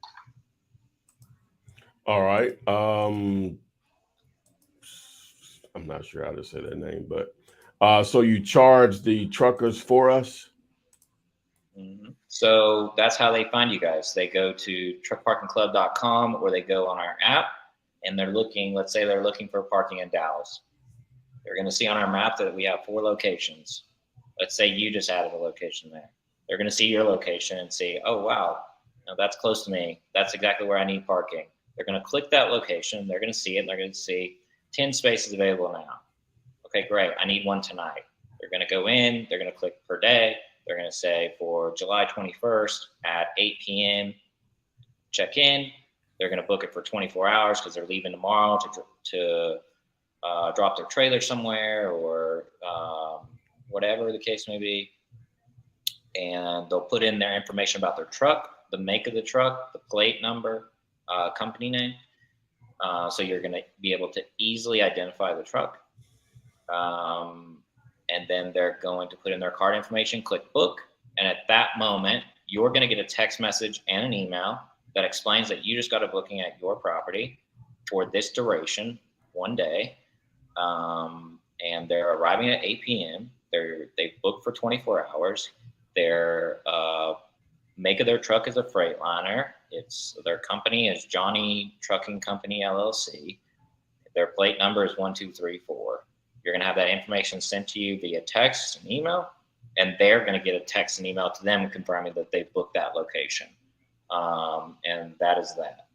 that. All right. I'm not sure how to say that name, but so you charge the truckers for us? So that's how they find you guys. They go to truckparkingclub.com or they go on our app and they're looking, let's say they're looking for parking in Dallas. They're going to see on our map that we have 4 locations. Let's say you just added a location there. They're going to see your location and see, oh, wow, now that's close to me. That's exactly where I need parking. They're going to click that location. They're going to see it. And they're going to see 10 spaces available now. Okay, great. I need one tonight. They're going to go in. They're going to click per day. They're going to say for July 21st at 8 p.m., check in. They're going to book it for 24 hours because they're leaving tomorrow to drop their trailer somewhere or whatever the case may be. And they'll put in their information about their truck, the make of the truck, the plate number, company name. So you're going to be able to easily identify the truck. And then they're going to put in their card information, click book. And at that moment, you're going to get a text message and an email that explains that you just got a booking at your property for this duration, 1 day. And they're arriving at 8 p.m. They've booked for 24 hours. Their make of their truck is a Freightliner. Their company is Johnny Trucking Company, LLC. Their plate number is 1234. You're going to have that information sent to you via text and email, and they're going to get a text and email to them confirming that they've booked that location. And that is that.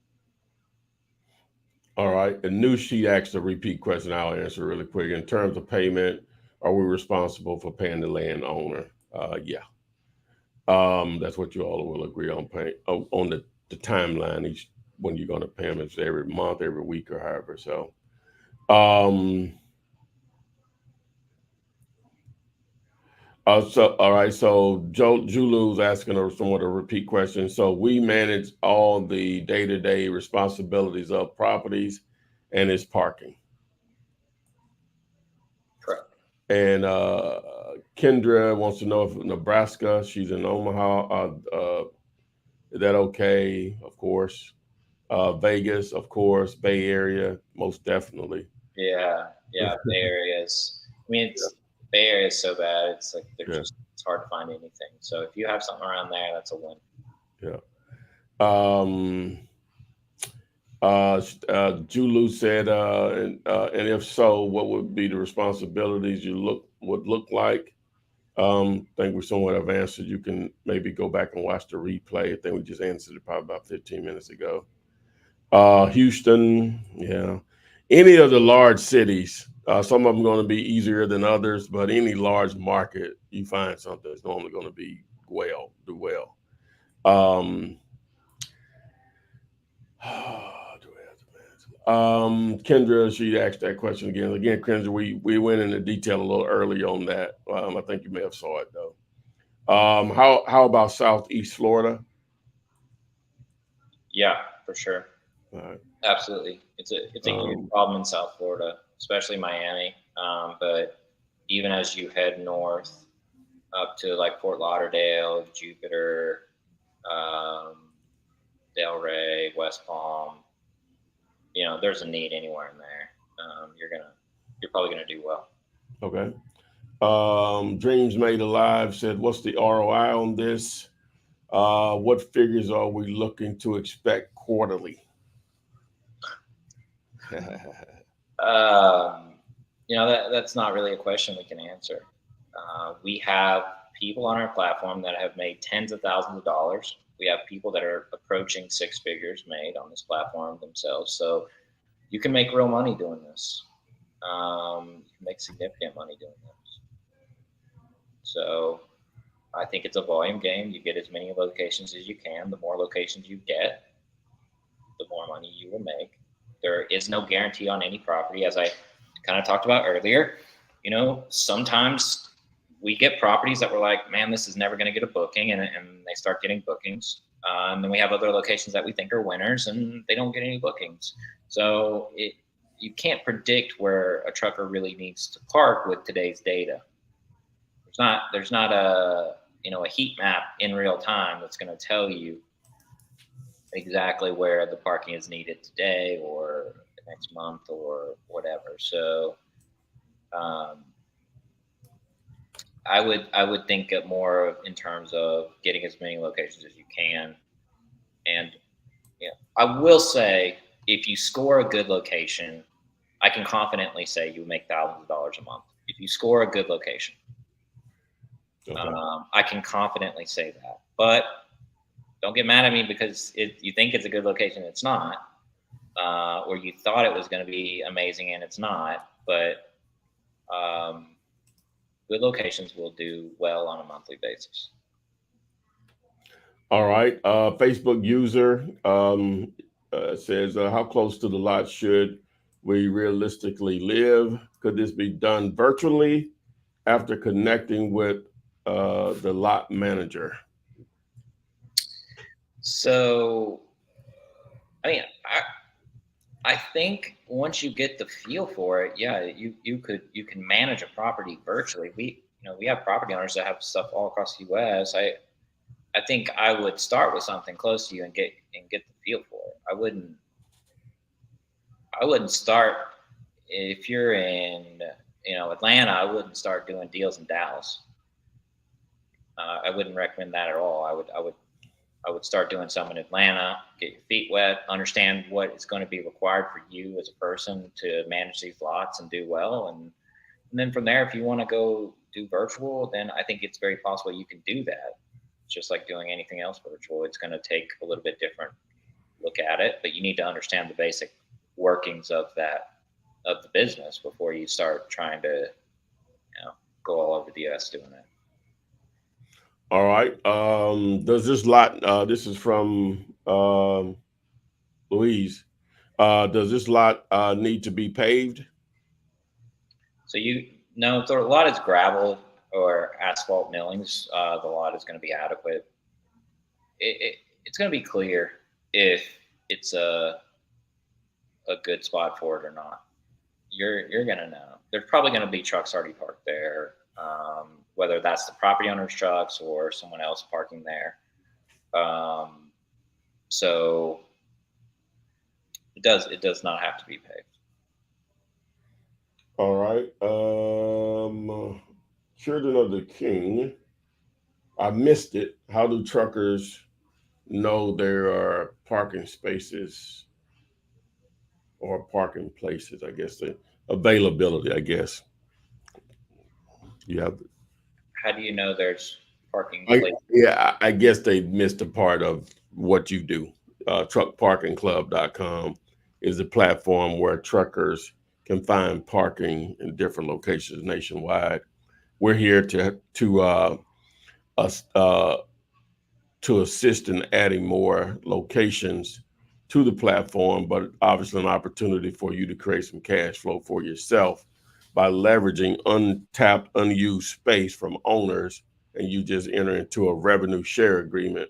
All right. The new sheet asked a repeat question. I'll answer really quick. In terms of payment, are we responsible for paying the landowner? Yeah. That's what you all will agree on paying on the timeline when you're going to pay them. It's every month, every week, or however. So, all right. So Julu's asking her somewhat a repeat question. So we manage all the day-to-day responsibilities of properties and its parking. Correct. And Kendra wants to know if Nebraska, she's in Omaha. Is that okay? Of course. Vegas, of course. Bay Area, most definitely. Yeah. Bay Area's. I mean, Bay Area is so bad. It's like it's hard to find anything. So if you have something around there, that's a win. Yeah. Julu said, and if so, what would be the responsibilities would look like? I think we somewhat have answered. You can maybe go back and watch the replay. I think we just answered it probably about 15 minutes ago. Houston, yeah. Any of the large cities, some of them going to be easier than others, but any large market, you find something that's normally going to do well. Kendra, she asked that question again. Again, Kendra, we went into detail a little early on that. I think you may have saw it though. How about Southeast Florida? Yeah, for sure. All right. Absolutely. It's a huge problem in South Florida, especially Miami. But even as you head north up to like Fort Lauderdale, Jupiter, Delray, West Palm, there's a need anywhere in there. You're probably gonna do well. Okay. Dreams Made Alive said, "What's the ROI on this? What figures are we looking to expect quarterly?" That's not really a question we can answer. We have people on our platform that have made tens of thousands of dollars. We have people that are approaching 6 figures made on this platform themselves. So you can make real money doing this. You can make significant money doing this. So I think it's a volume game. You get as many locations as you can. The more locations you get, the more money you will make. There is no guarantee on any property, as I kind of talked about earlier. Sometimes we get properties that we're like, man, this is never going to get a booking, and they start getting bookings. And then we have other locations that we think are winners, and they don't get any bookings. So you can't predict where a trucker really needs to park with today's data. There's not a heat map in real time that's going to tell you exactly where the parking is needed today or the next month or whatever. So Um, I would think it more in terms of getting as many locations as you can. And I will say, if you score a good location, I can confidently say you make thousands of dollars a month. If you score a good location, Okay. I can confidently say that. But don't get mad at me because you think it's a good location, it's not, or you thought it was going to be amazing and it's not. But um, good locations will do well on a monthly basis. All right. Facebook user says, how close to the lot should we realistically live? Could this be done virtually after connecting with the lot manager? So, I mean, I think once you get the feel for it, yeah, you can manage a property virtually. We have property owners that have stuff all across the U.S. I think I would start with something close to you and get the feel for it. I wouldn't start if you're in Atlanta. I wouldn't start doing deals in Dallas. I wouldn't recommend that at all. I would start doing some in Atlanta, get your feet wet, understand what is going to be required for you as a person to manage these lots and do well. And then from there, if you want to go do virtual, then I think it's very possible you can do that. Just like doing anything else virtual, it's going to take a little bit different look at it, but you need to understand the basic workings of the business before you start trying to go all over the US doing it. All right. Does this lot, this is from Louise, does this lot need to be paved? So if the lot is gravel or asphalt millings, the lot is going to be adequate. It's going to be clear if it's a good spot for it or not. You're going to know. There's probably going to be trucks already parked there, whether that's the property owner's trucks or someone else parking there. So it does not have to be paved. All right. Children of the King. I missed it. How do truckers know there are parking spaces or parking places? I guess the availability, I guess. You have. How do you know there's parking places? I guess they missed a part of what you do. Truckparkingclub.com is a platform where truckers can find parking in different locations nationwide. We're here us, to assist in adding more locations to the platform, but obviously an opportunity for you to create some cash flow for yourself by leveraging untapped, unused space from owners, and you just enter into a revenue share agreement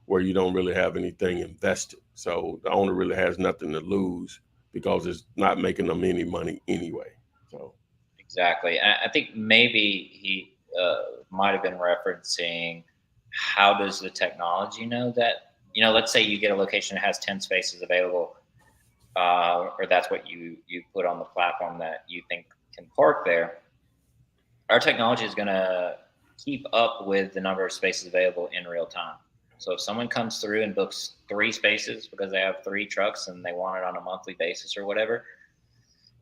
where you don't really have anything invested. So the owner really has nothing to lose because it's not making them any money anyway. So Exactly. I think maybe he might have been referencing how does the technology know that, let's say you get a location that has 10 spaces available, or that's what you put on the platform that you think can park there. Our technology is going to keep up with the number of spaces available in real time. So if someone comes through and books 3 spaces because they have 3 trucks and they want it on a monthly basis or whatever,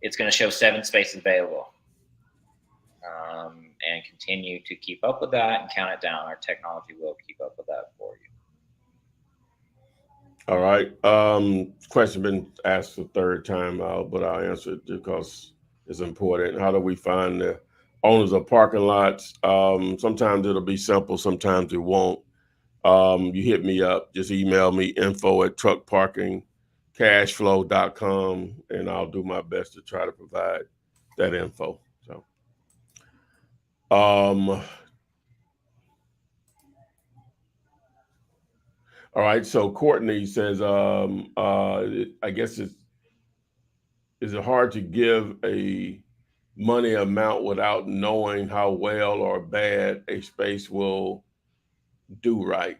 it's going to show 7 spaces available. And continue to keep up with that and count it down. Our technology will keep up with that for you. all right. Question been asked a third time, but I'll answer it because it's important. How do we find the owners of parking lots? Sometimes it'll be simple, sometimes it won't. You hit me up, just email me info@truckparkingcashflow.com, and I'll do my best to try to provide that info. So, all right. So Courtney says, I guess is it hard to give a money amount without knowing how well or bad a space will do right?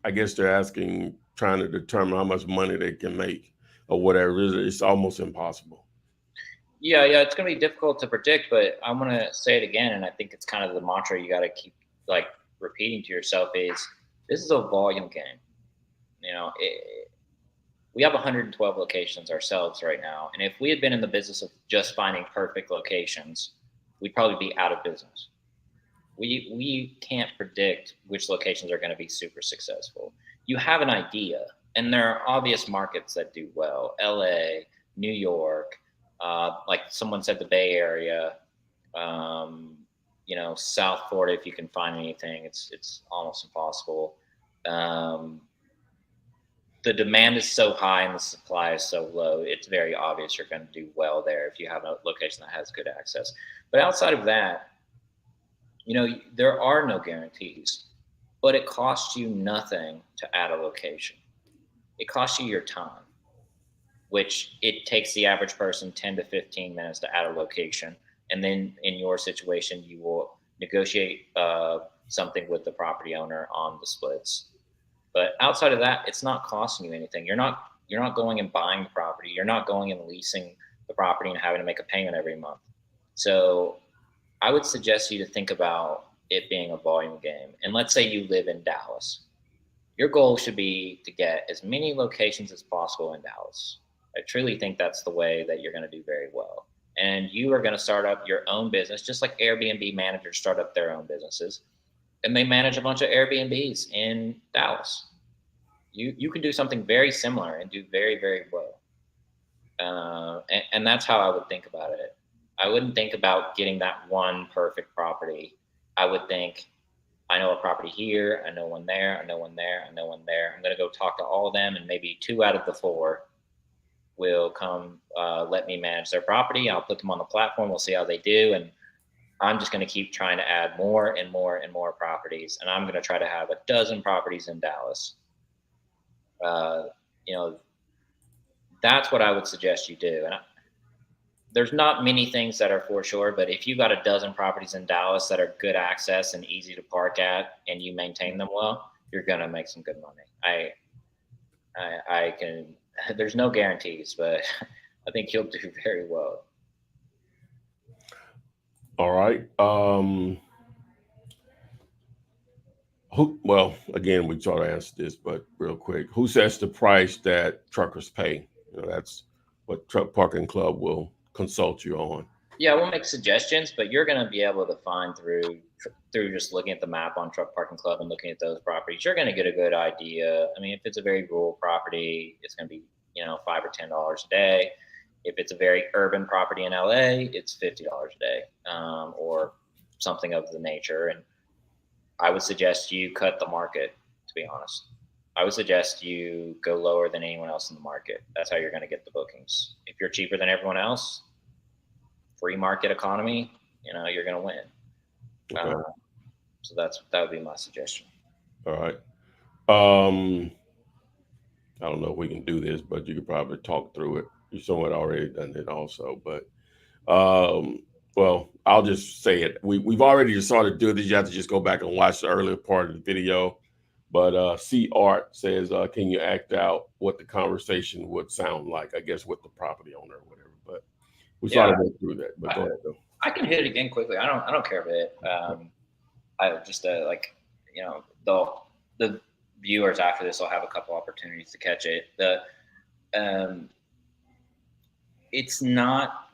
I guess they're asking, trying to determine how much money they can make or whatever. It's almost impossible. Yeah, it's going to be difficult to predict, but I'm going to say it again, and I think it's kind of the mantra you got to keep like repeating to yourself is this is a volume game. You know, we have 112 locations ourselves right now, and if we had been in the business of just finding perfect locations, we'd probably be out of business. We can't predict which locations are going to be super successful. You have an idea, and there are obvious markets that do well: LA, New York, like someone said, the Bay Area, um, South Florida. If you can find anything, it's almost impossible. Um, the demand is so high and the supply is so low. It's very obvious you're going to do well there if you have a location that has good access. But outside of that, there are no guarantees, but it costs you nothing to add a location. It costs you your time, which it takes the average person 10 to 15 minutes to add a location. And then in your situation, you will negotiate something with the property owner on the splits. But outside of that, it's not costing you anything. You're not going and buying the property. You're not going and leasing the property and having to make a payment every month. So I would suggest you to think about it being a volume game. And let's say you live in Dallas. Your goal should be to get as many locations as possible in Dallas. I truly think that's the way that you're going to do very well. And you are going to start up your own business, just like Airbnb managers start up their own businesses. And they manage a bunch of Airbnbs in Dallas. You can do something very similar and do very, very well. And that's how I would think about it. I wouldn't think about getting that one perfect property. I would think, I know a property here, I know one there, I know one there, I know one there. I'm going to go talk to all of them, and maybe 2 out of the 4 will come let me manage their property. I'll put them on the platform. We'll see how they do. And I'm just going to keep trying to add more and more and more properties. And I'm going to try to have a dozen properties in Dallas. You know, that's what I would suggest you do. And there's not many things that are for sure, but if you got a dozen properties in Dallas that are good access and easy to park at, and you maintain them well, you're going to make some good money. I can, there's no guarantees, but I think you'll do very well. All right. Well, again, we try to answer this, but real quick, who sets the price that truckers pay? That's what Truck Parking Club will consult you on. Yeah, we'll make suggestions, but you're going to be able to find through just looking at the map on Truck Parking Club and looking at those properties. You're going to get a good idea. I mean, if it's a very rural property, it's going to be $5 or $10 a day. If it's a very urban property in LA, it's $50 a day, or something of the nature. And I would suggest you cut the market, to be honest. I would suggest you go lower than anyone else in the market. That's how you're going to get the bookings. If you're cheaper than everyone else, free market economy, you're going to win. Okay. So that would be my suggestion. All right. I don't know if we can do this, but you could probably talk through it. You somewhat already done it also, but well, I'll just say it. We've already started doing this. You have to just go back and watch the earlier part of the video. But C Art says, can you act out what the conversation would sound like, I guess, with the property owner or whatever. But we started going through that. But go ahead, though. I can hit it again quickly. I don't care about it. I just the viewers after this will have a couple opportunities to catch it. It's not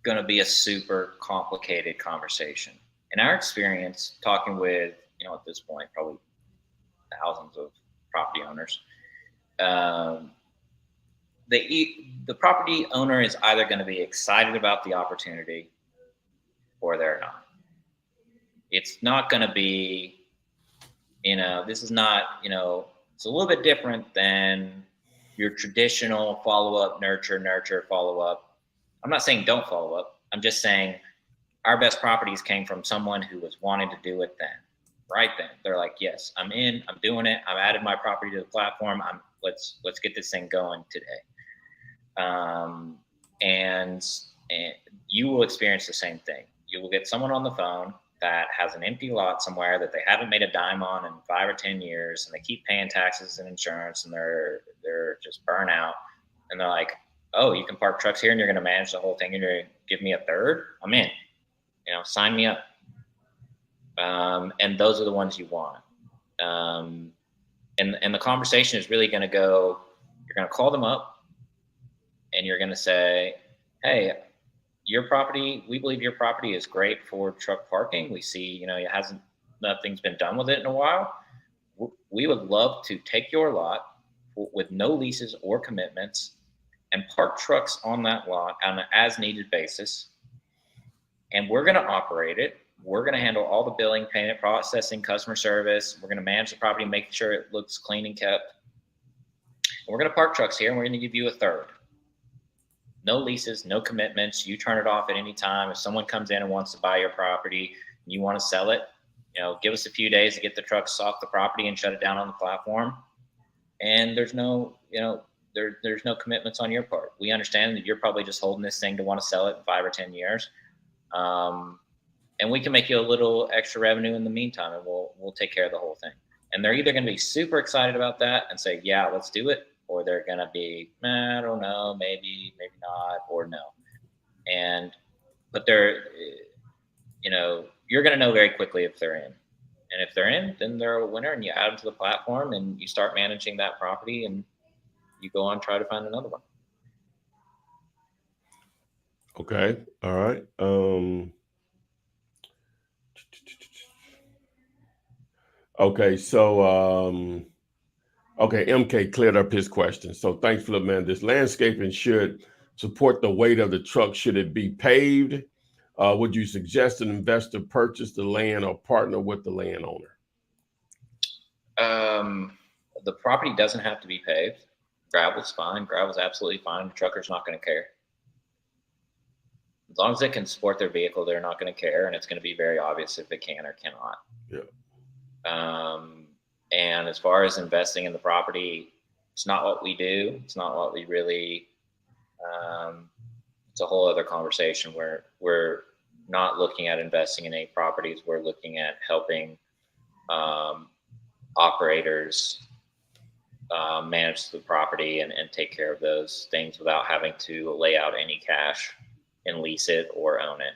going to be a super complicated conversation. In our experience, talking with, at this point, probably thousands of property owners, the property owner is either going to be excited about the opportunity or they're not. It's not going to be, this is not, it's a little bit different than your traditional follow-up, nurture, follow-up. I'm not saying don't follow up. I'm just saying our best properties came from someone who was wanting to do it then, right then. They're like, yes, I'm in, I'm doing it. I've added my property to the platform. Let's get this thing going today. And you will experience the same thing. You will get someone on the phone that has an empty lot somewhere that they haven't made a dime on in 5 or 10 years, and they keep paying taxes and insurance, and they're just burnt out. And they're like, oh, you can park trucks here and you're going to manage the whole thing and you're going to give me a third, I'm in. Sign me up. And those are the ones you want. And the conversation is really going to go, you're going to call them up and you're going to say, hey, your property, we believe your property is great for truck parking. We see, nothing's been done with it in a while. We would love to take your lot with no leases or commitments and park trucks on that lot on an as needed basis. And we're going to operate it. We're going to handle all the billing, payment, processing, customer service. We're going to manage the property, make sure it looks clean and kept. And we're going to park trucks here and we're going to give you a third. No leases, no commitments. You turn it off at any time. If someone comes in and wants to buy your property and you want to sell it, give us a few days to get the trucks off the property and shut it down on the platform. And there's no, there's no commitments on your part. We understand that you're probably just holding this thing to want to sell it in 5 or 10 years. And we can make you a little extra revenue in the meantime, and we'll take care of the whole thing. And they're either going to be super excited about that and say, yeah, let's do it, or they're going to be, I don't know, maybe not, or no. But they're, you're going to know very quickly if they're in. And if they're in, then they're a winner, and you add them to the platform and you start managing that property and you go on, try to find another one. Okay. All right. Okay. So, okay. MK cleared up his question. So thanks for the man. This landscaping should support the weight of the truck. Should it be paved? Would you suggest an investor purchase the land or partner with the landowner? The property doesn't have to be paved. Gravel's fine. Gravel's absolutely fine. The trucker's not going to care. As long as it can support their vehicle, they're not going to care, and it's going to be very obvious if it can or cannot. Yeah. And as far as investing in the property, it's not what we do. It's not what we really. It's a whole other conversation where we're not looking at investing in any properties. We're looking at helping operators manage the property and take care of those things without having to lay out any cash and lease it or own it.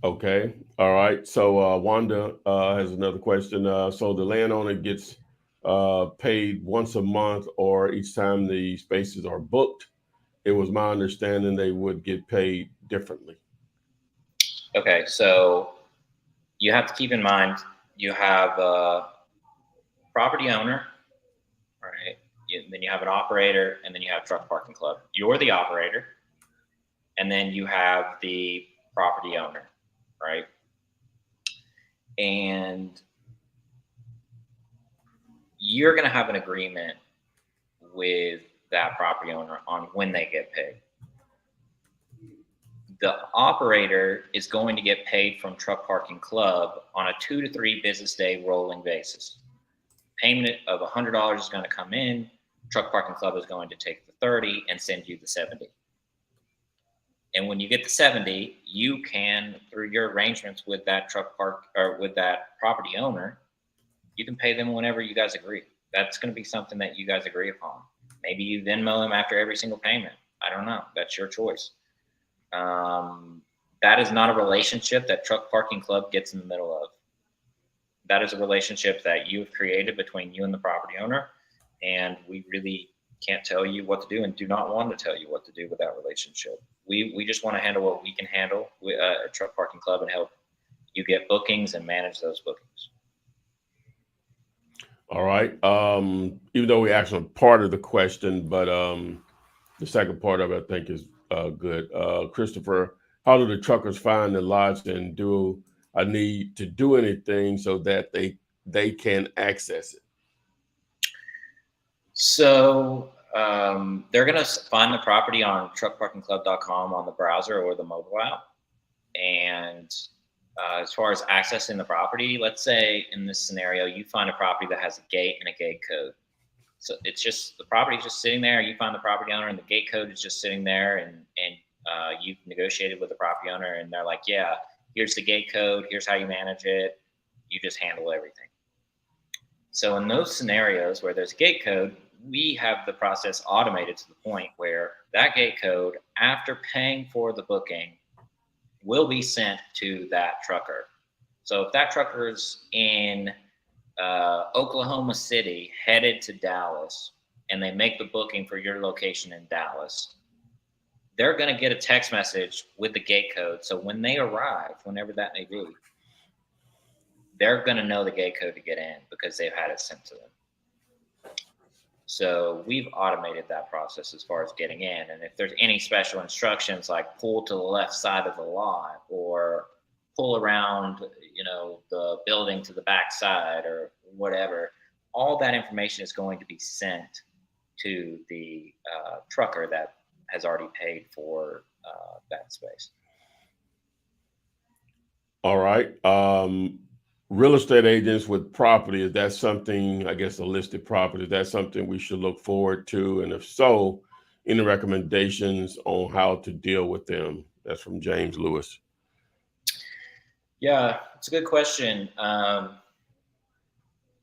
Okay. All right. So Wanda has another question. So the landowner gets paid once a month or each time the spaces are booked. It was my understanding they would get paid differently. Okay. So you have to keep in mind, you have a property owner, right? Then you have an operator, and then you have truck parking club. You're the operator, and then you have the property owner, right? And you're going to have an agreement with that property owner on when they get paid. The operator is going to get paid from Truck Parking Club on a 2 to 3 business day rolling basis. Payment of $100 is going to come in. Truck Parking Club is going to take the 30 and send you the 70. And when you get the 70, you can, through your arrangements with that truck park or with that property owner, you can pay them whenever you guys agree. That's going to be something that you guys agree upon. Maybe you Venmo them after every single payment. I don't know. That's your choice. That is not a relationship that Truck Parking Club gets in the middle of. That is a relationship that you've created between you and the property owner, and we really can't tell you what to do and do not want to tell you what to do with that relationship. We just want to handle what we can handle with Truck Parking Club and help you get bookings and manage those bookings. All right. Even though we asked on part of the question, but the second part of it I think is good. Christopher, how do the truckers find the lots, and do I need to do anything so that they can access it? So they're going to find the property on truckparkingclub.com on the browser or the mobile app. And as far as accessing the property, let's say in this scenario, you find a property that has a gate and a gate code. So it's just the property is just sitting there. You find the property owner, and the gate code is just sitting there, and you've negotiated with the property owner, and they're like, yeah, here's the gate code. Here's how you manage it. You just handle everything. So in those scenarios where there's a gate code, we have the process automated to the point where that gate code, after paying for the booking, will be sent to that trucker. So if that trucker's in Oklahoma City headed to Dallas and they make the booking for your location in Dallas, they're going to get a text message with the gate code. So when they arrive, whenever that may be, they're going to know the gate code to get in because they've had it sent to them. So we've automated that process as far as getting in. And if there's any special instructions like pull to the left side of the lot or pull around, the building to the back side or whatever, all that information is going to be sent to the trucker that has already paid for that space. All right. Real estate agents with property, is that something, I guess a listed property, is that something we should look forward to? And if so, any recommendations on how to deal with them? That's from James Lewis. Yeah, it's a good question.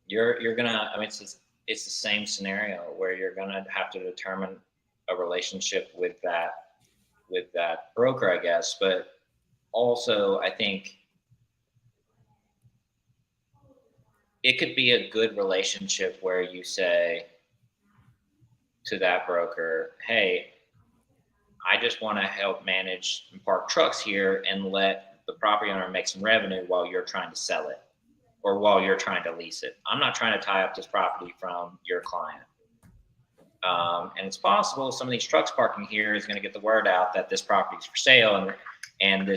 You're gonna, it's the same scenario where you're gonna have to determine a relationship with that broker, I guess. But also, I think it could be a good relationship where you say to that broker, hey, I just want to help manage and park trucks here and let the property owner make some revenue while you're trying to sell it or while you're trying to lease it. I'm not trying to tie up this property from your client. And it's possible some of these trucks parking here is going to get the word out that this property is for sale and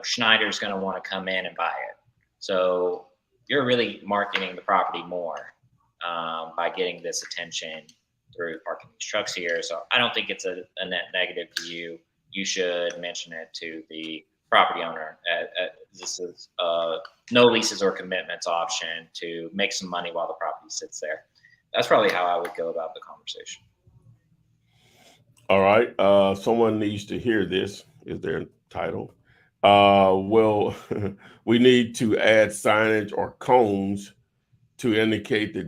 Schneider's going to want to come in and buy it. So you're really marketing the property more by getting this attention through parking these trucks here. So I don't think it's a net negative to you. You should mention it to the property owner. This is no leases or commitments option to make some money while the property sits there. That's probably how I would go about the conversation. All right. Someone needs to hear this, is their title. Well, we need to add signage or cones to indicate the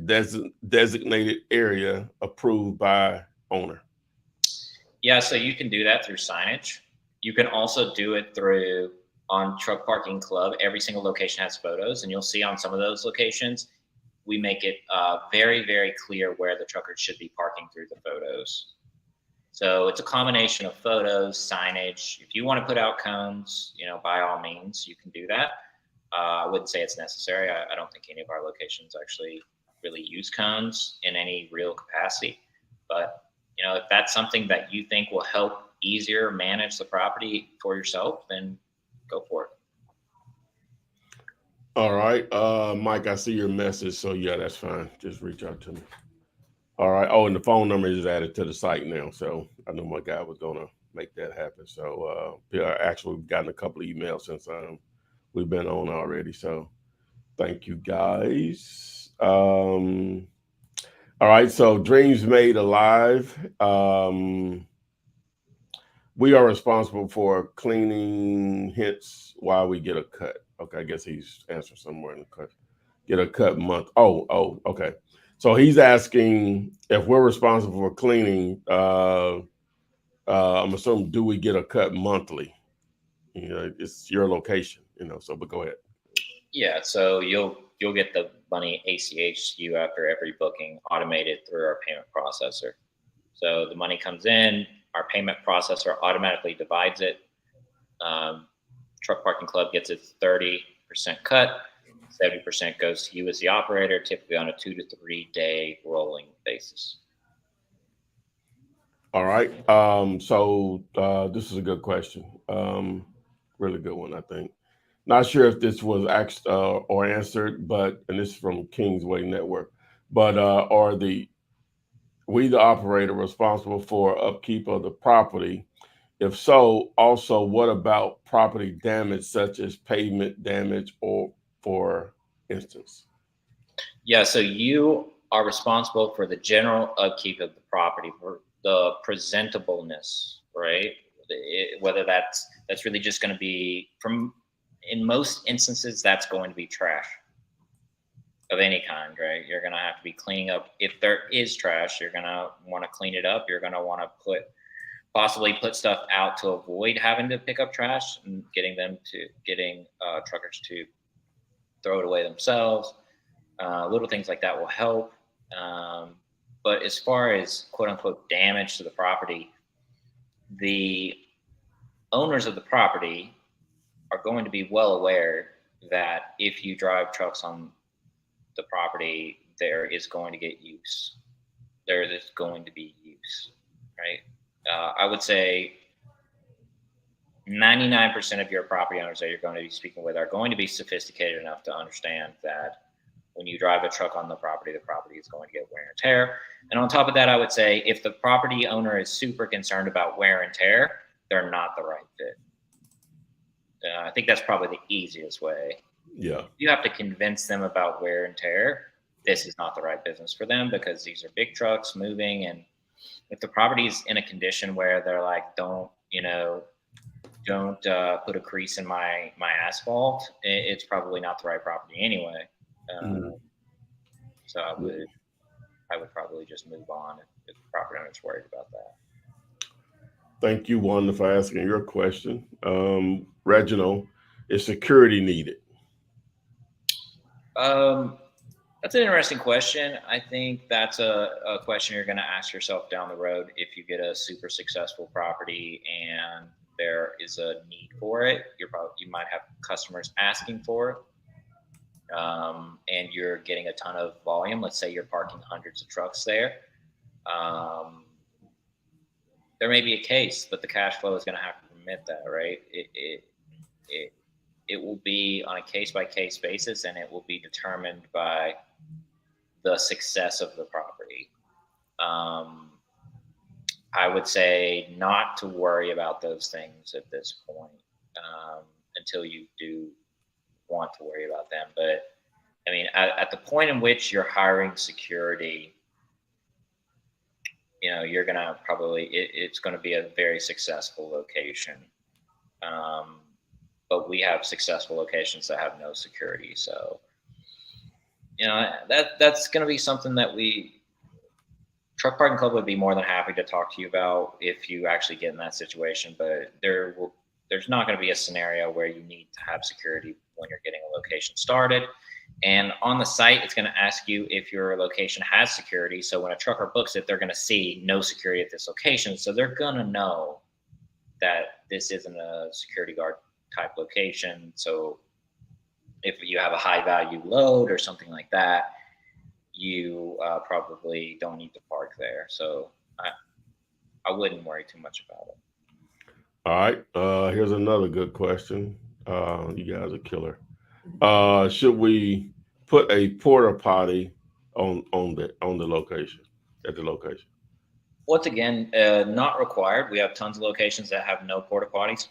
designated area approved by owner. Yeah, so you can do that through signage. You can also do it on Truck Parking Club. Every single location has photos, and you'll see on some of those locations, we make it very, very clear where the truckers should be parking through the photos. So it's a combination of photos, signage. If you want to put out cones, by all means, you can do that. I wouldn't say it's necessary. I don't think any of our locations actually really use cones in any real capacity. But, if that's something that you think will help easier manage the property for yourself, then go for it. All right. Mike, I see your message. So yeah, that's fine. Just reach out to me. All right. Oh, and the phone number is added to the site now. So I know my guy was going to make that happen. So actually, we've gotten a couple of emails since we've been on already. So thank you guys. All right. So Dreams Made Alive. We are responsible for cleaning, hence why we get a cut. Okay, I guess he's answering somewhere in the cut. Get a cut month. Oh, okay. So he's asking if we're responsible for cleaning. I'm assuming, do we get a cut monthly? It's your location. But go ahead. Yeah, so you'll get the money ACH to you after every booking, automated through our payment processor. So the money comes in, our payment processor automatically divides it. Truck Parking Club gets its 30% cut. 70% goes to you as the operator, typically on a 2 to 3 day rolling basis. All right. So this is a good question. Really good one, I think. Not sure if this was asked or answered, and this is from Kingsway Network, but are we the operator responsible for upkeep of the property? If so, also what about property damage such as pavement damage or for instance? Yeah, so you are responsible for the general upkeep of the property, for the presentableness, right? Whether that's really just going to be in most instances, that's going to be trash. of any kind, right? You're going to have to be cleaning up. If there is trash, you're going to want to clean it up. You're going to want to possibly put stuff out to avoid having to pick up trash and getting truckers to throw it away themselves. Little things like that will help. But as far as quote unquote damage to the property, the owners of the property are going to be well aware that if you drive trucks on the property, there is going to get use. There is going to be use, right? I would say 99% of your property owners that you're going to be speaking with are going to be sophisticated enough to understand that when you drive a truck on the property is going to get wear and tear. And on top of that, I would say if the property owner is super concerned about wear and tear, they're not the right fit. I think that's probably the easiest way. Yeah. You have to convince them about wear and tear. This is not the right business for them because these are big trucks moving. And if the property is in a condition where they're like, don't put a crease in my asphalt, it's probably not the right property anyway. So I would probably just move on if the property owner's worried about that. Thank you, Wanda, for asking your question. Reginald, is security needed? That's an interesting question. I think that's a question you're going to ask yourself down the road if you get a super successful property and there is a need for it. You might have customers asking for it, and you're getting a ton of volume. Let's say you're parking hundreds of trucks there. There may be a case, but the cash flow is going to have to permit that, right? It will be on a case-by-case basis, and it will be determined by the success of the property. I would say not to worry about those things at this point until you do want to worry about them. But I mean, at the point in which you're hiring security, you're going to it's going to be a very successful location. But we have successful locations that have no security. So, that's going to be something that Truck Parking Club would be more than happy to talk to you about if you actually get in that situation. But there's not going to be a scenario where you need to have security when you're getting a location started. And on the site, it's going to ask you if your location has security. So when a trucker books it, they're going to see no security at this location. So they're going to know that this isn't a security guard type location. So if you have a high value load or something like that, you probably don't need to park there. So I wouldn't worry too much about it. All right. Here's another good question. You guys are killer. Should we put a porta potty on the location, at the location? Once again, not required. We have tons of locations that have no porta potties.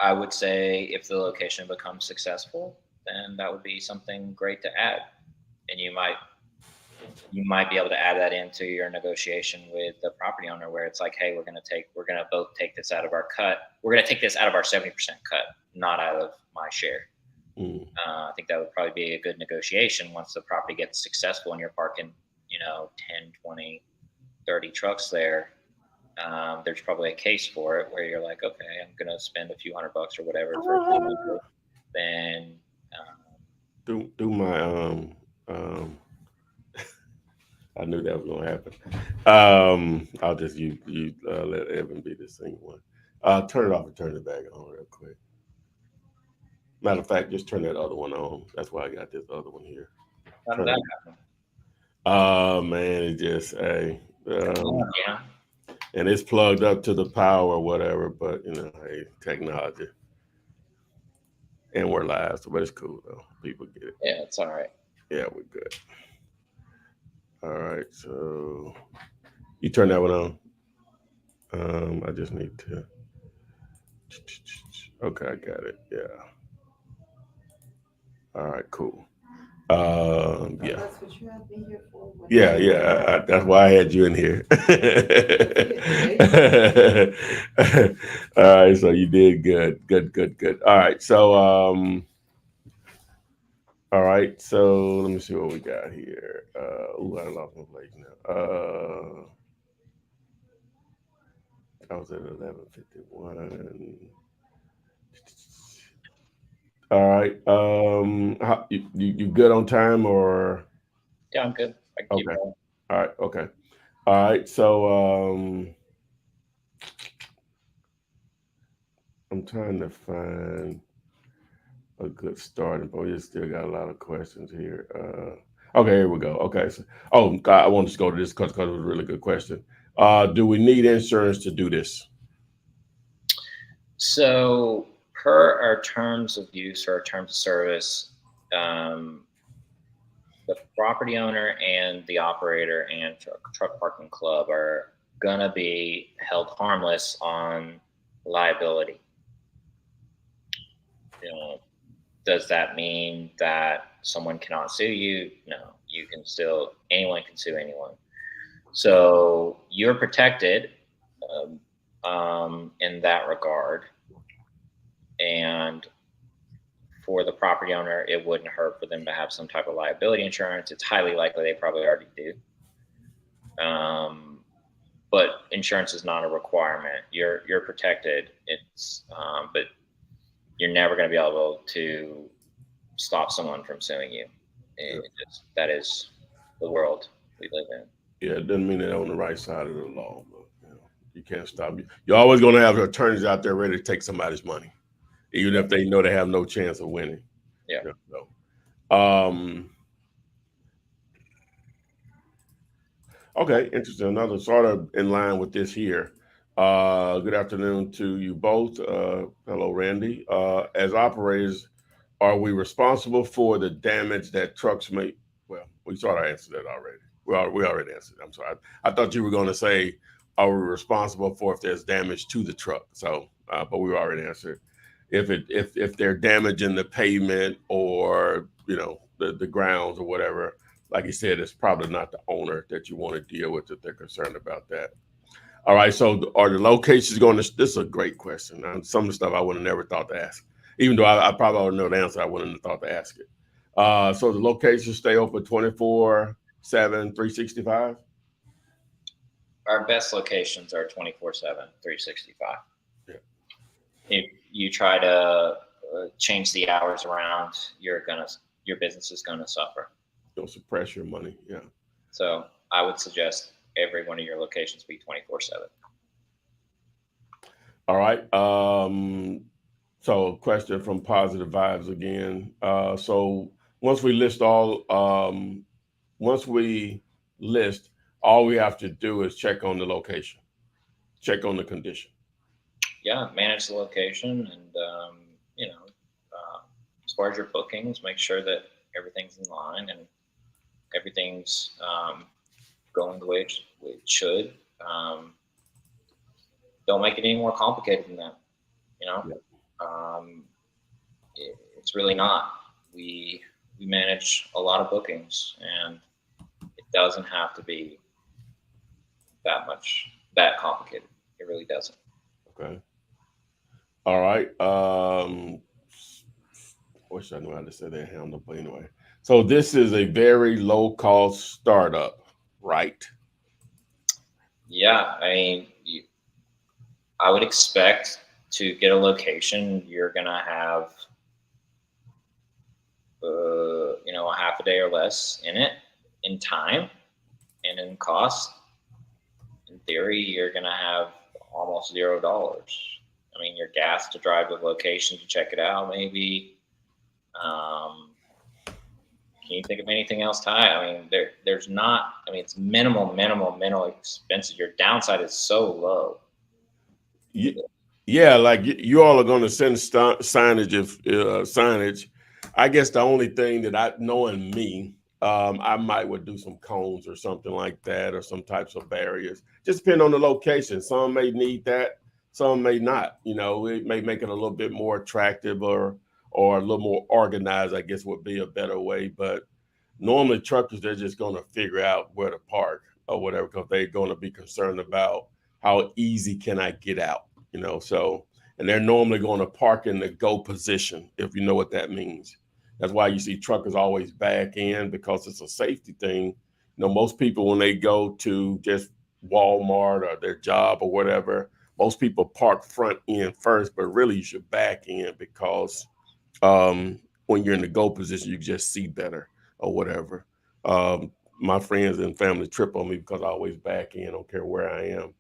I would say if the location becomes successful, then that would be something great to add. And you might be able to add that into your negotiation with the property owner where it's like, hey, we're going to both take this out of our cut. We're going to take this out of our 70% cut, not out of my share. I think that would probably be a good negotiation once the property gets successful and you're parking, 10, 20, 30 trucks there. There's probably a case for it where you're like, okay, I'm going to spend a few $100 or whatever for then do my I knew that was going to happen. I'll just you let Evan be the single one. Turn it off and turn it back on real quick. Matter of fact, just turn that other one on. That's why I got this other one here. how did that happen? Man, it just Yeah. and it's plugged up to the power or whatever, but hey, technology. And we're live, but it's cool though. People get it. Yeah, it's all right. Yeah, we're good. All right, so you turn that one on. I just need to. Okay, I got it. Yeah. All right, cool. Yeah. That's what you have me here for. Yeah. That's why I had you in here. All right, so you did good. All right, so All right, so let me see what we got here. I lost my place now. I was at 11:51. All right. You good on time or Yeah, I'm good. I can keep okay? going. All right. Okay. All right. So I'm trying to find a good starting point. We still got a lot of questions here. Okay, here we go. Okay. So, oh, God, I want to just go to this because it was a really good question. Do we need insurance to do this? So, per our terms of use or our terms of service, um, the property owner and the operator and truck parking club are gonna be held harmless on liability. You know, does that mean that someone cannot sue you? No, you can still, anyone can sue anyone. So you're protected in that regard. And for the property owner, it wouldn't hurt for them to have some type of liability insurance. It's highly likely they probably already do. But insurance is not a requirement. You're protected. But you're never going to be able to stop someone from suing you. That is the world we live in. Yeah, it doesn't mean they're on the right side of the law, but you can't stop you. You're always going to have attorneys out there ready to take somebody's money, even if they know they have no chance of winning. Yeah. So, okay, interesting. Another sort of in line with this here. Good afternoon to you both. Hello, Randy. As operators, are we responsible for the damage that trucks make? Well, we sort of answered that already. We already answered. I'm sorry. I thought you were going to say, are we responsible for if there's damage to the truck? So, but we already answered. If they're damaging the pavement or the grounds or whatever, like you said, it's probably not the owner that you want to deal with if they're concerned about that. All right. So are the locations going to? This is a great question. Some of the stuff I would have never thought to ask, even though I probably already know the answer. I wouldn't have thought to ask it. So the locations stay open 24/7, 365. Our best locations are 24/7, 365. Yeah. If you try to change the hours around, your business is gonna suffer. Don't suppress your money. Yeah. So I would suggest every one of your locations be 24/7. All right. So question from Positive Vibes again. So once we list all, once we list, all we have to do is check on the location, check on the condition. Yeah, manage the location, and as far as your bookings, make sure that everything's in line and everything's going the way it should. Don't make it any more complicated than that. Yeah. It's really not. We manage a lot of bookings, and it doesn't have to be that complicated. It really doesn't. Okay. All right. Wish I knew how to say that handle, but anyway. So this is a very low cost startup, right? Yeah, I mean, I would expect to get a location. You're gonna have, a half a day or less in it, in time, and in cost. In theory, you're gonna have almost $0. I mean, your gas to drive to the location to check it out, maybe. Can you think of anything else, Ty? I mean, there's not. I mean, it's minimal expenses. Your downside is so low. Yeah, like you all are going to send signage. If signage, I guess the only thing that knowing me, I would do some cones or something like that, or some types of barriers. Just depend on the location. Some may need that, some may not. It may make it a little bit more attractive or a little more organized, I guess would be a better way. But normally truckers, they're just going to figure out where to park or whatever, because they're going to be concerned about how easy can I get out, so, and they're normally going to park in the go position, if you know what that means. That's why you see truckers always back in, because it's a safety thing. You know, most people, when they go to just Walmart or their job or whatever, most people park front end first, but really you should back in, because when you're in the go position, you just see better or whatever. My friends and family trip on me because I always back in, don't care where I am.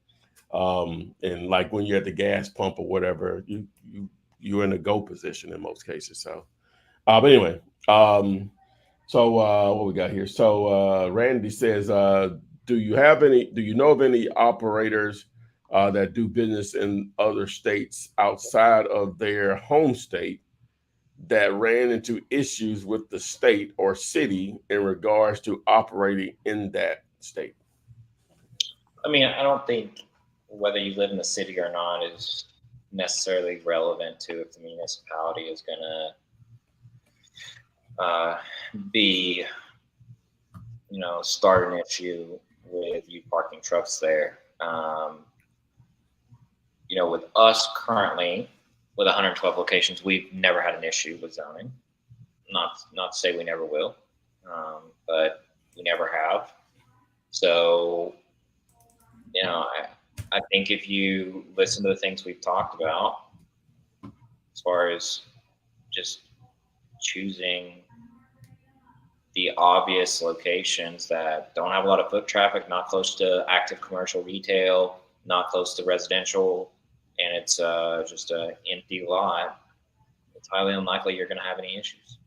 And like when you're at the gas pump or whatever, you're in a go position in most cases. So, but anyway, what we got here? So Randy says, do you know of any operators that do business in other states outside of their home state that ran into issues with the state or city in regards to operating in that state? I mean, I don't think whether you live in the city or not is necessarily relevant to if the municipality is going to be, start an issue with you parking trucks there. With us currently, with 112 locations, we've never had an issue with zoning. Not to say we never will, but we never have. So, I think if you listen to the things we've talked about, as far as just choosing the obvious locations that don't have a lot of foot traffic, not close to active commercial retail, not close to residential, and it's just an empty lot, it's highly unlikely you're going to have any issues.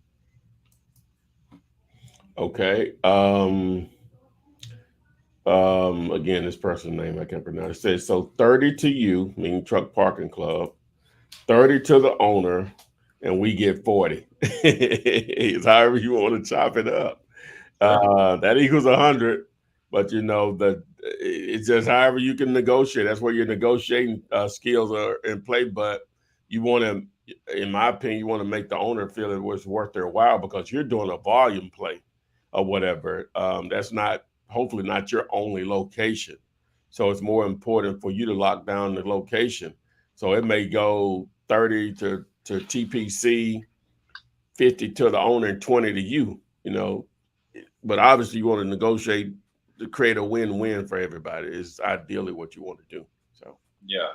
Okay. Again, this person's name I can't pronounce. It says, so 30 to you, meaning truck parking club, 30 to the owner, and we get 40. It's however you want to chop it up. That equals 100, but it's just however you can negotiate. That's where your negotiating skills are in play. But you want to, in my opinion, you want to make the owner feel it was worth their while, because you're doing a volume play or whatever. That's hopefully not your only location. So it's more important for you to lock down the location. So it may go 30 to TPC, 50 to the owner, and 20 to you, but obviously you want to negotiate to create a win-win for everybody is ideally what you want to do. So yeah,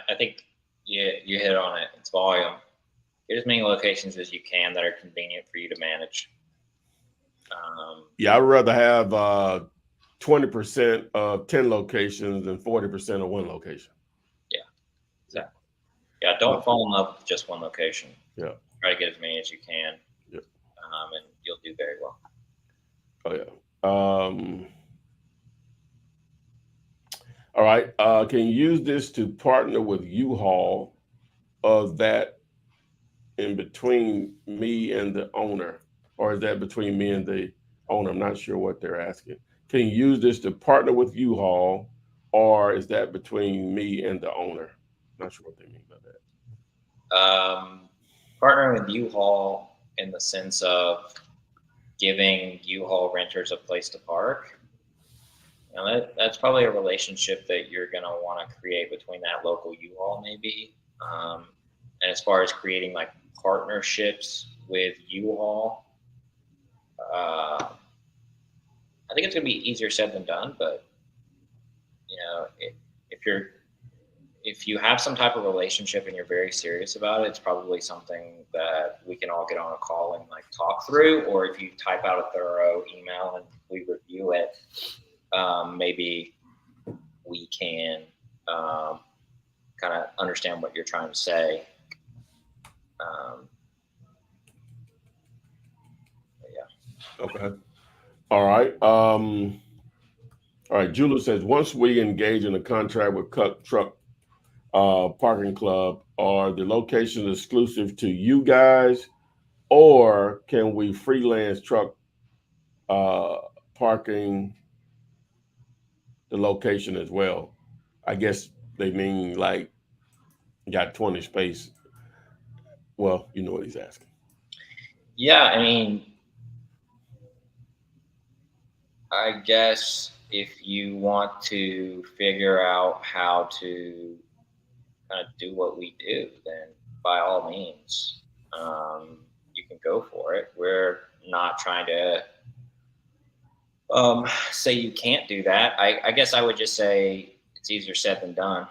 I think you hit on it. It's volume. Get as many locations as you can that are convenient for you to manage. I'd rather have 20% of 10 locations than 40% of one location. Yeah, exactly. Yeah, don't fall in love with just one location. Yeah. Try to get as many as you can. Yeah. And you'll do very well. Oh yeah. All right. Can you use this to partner with U-Haul of that in between me and the owner, or is that between me and the owner? I'm not sure what they're asking. Can you use this to partner with U-Haul, or is that between me and the owner? Not sure what they mean by that. Partnering with U-Haul in the sense of giving U-Haul renters a place to park. That's probably a relationship that you're going to want to create between that local U-Haul maybe. And as far as creating like partnerships with U-Haul, I think it's going to be easier said than done, but if you have some type of relationship and you're very serious about it, it's probably something that we can all get on a call and like talk through. Or if you type out a thorough email and we review it, maybe we can kind of understand what you're trying to say. Yeah. Okay. All right. All right. Julia says, once we engage in a contract with truck parking club, are the locations exclusive to you guys, or can we freelance truck parking the location as well? I guess they mean like you got 20 space. Well, you know what he's asking. Yeah, I mean, I guess if you want to figure out how to kind of do what we do, then by all means. you can go for it. We're not trying to say you can't do that. I guess I would just say it's easier said than done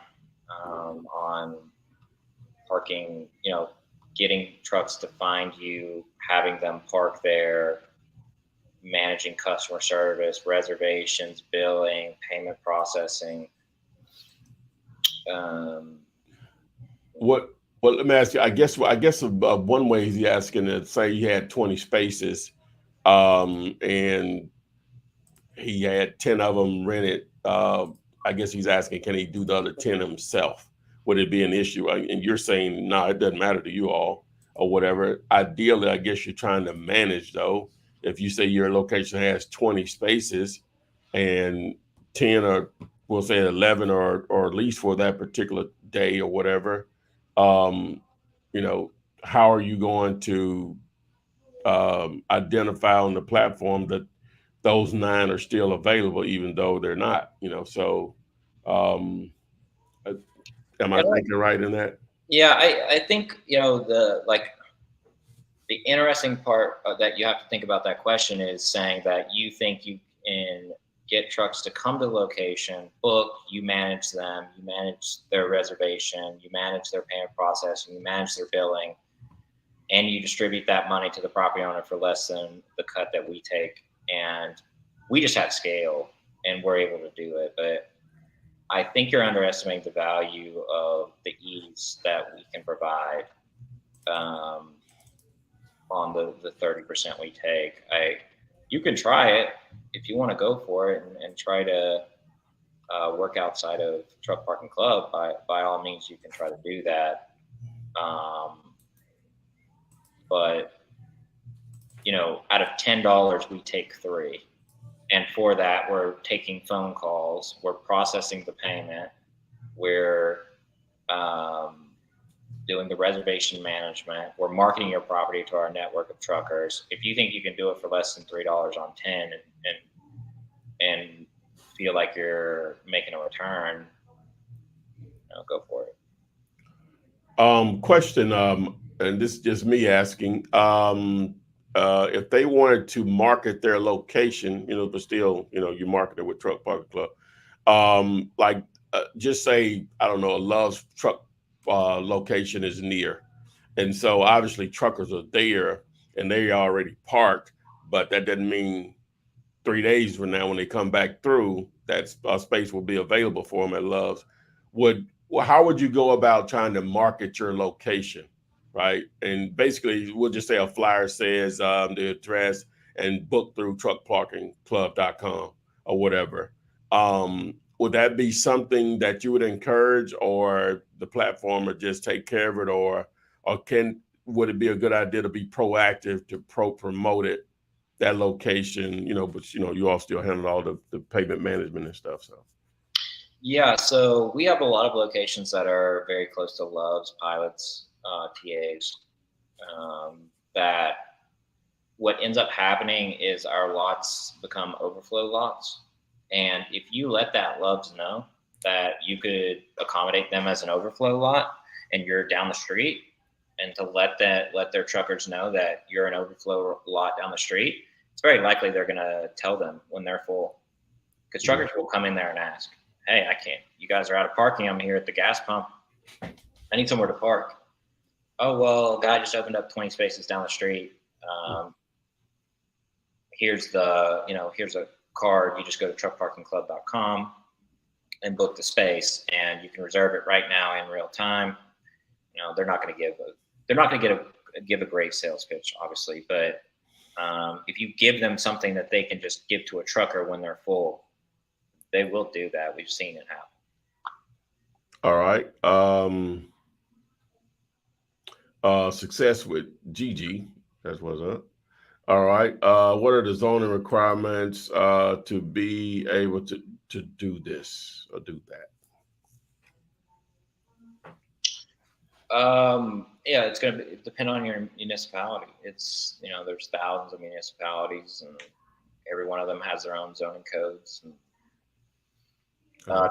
on parking, getting trucks to find you, having them park there, managing customer service, reservations, billing, payment processing. What? Well, let me ask you. I guess one way he's asking to say you had 20 spaces, and he had 10 of them rented. I guess he's asking, can he do the other 10 himself? Would it be an issue? And you're saying, no, it doesn't matter to you all or whatever. Ideally, I guess you're trying to manage though. If you say your location has 20 spaces and 10 or we'll say 11 or at least for that particular day or whatever, um, how are you going to identify on the platform that those 9 are still available, even though they're not, so um, am I thinking right in that? Yeah, I think, the interesting part that you have to think about that question is saying that you think you can get trucks to come to the location, book, you manage them, you manage their reservation, you manage their payment processing, you manage their billing, and you distribute that money to the property owner for less than the cut that we take. And we just have scale and we're able to do it. But I think you're underestimating the value of the ease that we can provide on the 30% we take. You can try it if you want to go for it and try to work outside of Truck Parking Club. By all means, you can try to do that. But out of $10, we take 3. And for that, we're taking phone calls, we're processing the payment, we're doing the reservation management, we're marketing your property to our network of truckers. If you think you can do it for less than $3 on 10 and feel like you're making a return, go for it. Question, and this is just me asking, if they wanted to market their location, but still, you market it with Truck Parking Club, just say, I don't know, a Love's truck location is near. And so obviously truckers are there and they already parked, but that doesn't mean 3 days from now when they come back through, that space will be available for them at Love's. How would you go about trying to market your location, right? And basically, we'll just say a flyer says the address and book through truckparkingclub.com or whatever. Would that be something that you would encourage, or the platform would just take care of it, or would it be a good idea to be proactive to promote it, that location, but you all still handle all the payment management and stuff, so. Yeah, so we have a lot of locations that are very close to Love's, Pilots, TAs, that what ends up happening is our lots become overflow lots. And if you let that Love's know that you could accommodate them as an overflow lot and you're down the street, and to let their truckers know that you're an overflow lot down the street, it's very likely they're going to tell them when they're full. Because truckers will come in there and ask, hey, I can't, you guys are out of parking. I'm here at the gas pump. I need somewhere to park. Oh, well, guy just opened up 20 spaces down the street. Here's a card. You just go to truckparkingclub.com and book the space, and you can reserve it right now in real time. They're not going to give a great sales pitch, obviously, but if you give them something that they can just give to a trucker when they're full, they will do that. We've seen it happen. All right. Success with Gigi. That's what's up. All right. What are the zoning requirements to be able to do this or do that? Yeah, it's going to depend on your municipality. It's, there's thousands of municipalities, and every one of them has their own zoning codes. And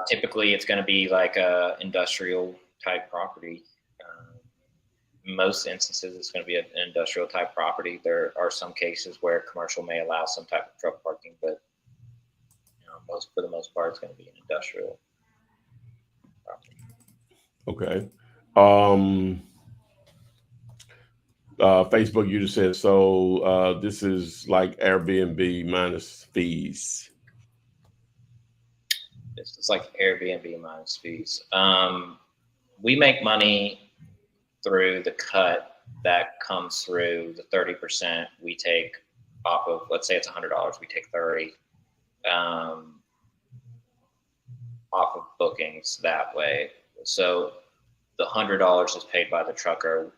typically, it's going to be like a industrial type property. most instances, it's going to be an industrial type property. There are some cases where commercial may allow some type of truck parking, but for the most part, it's going to be an industrial property. Okay. Facebook, you just said, so this is like Airbnb minus fees. It's like Airbnb minus fees. We make money through the cut that comes through the 30% we take off of, let's say it's $100, we take 30 off of bookings that way. So the $100 is paid by the trucker.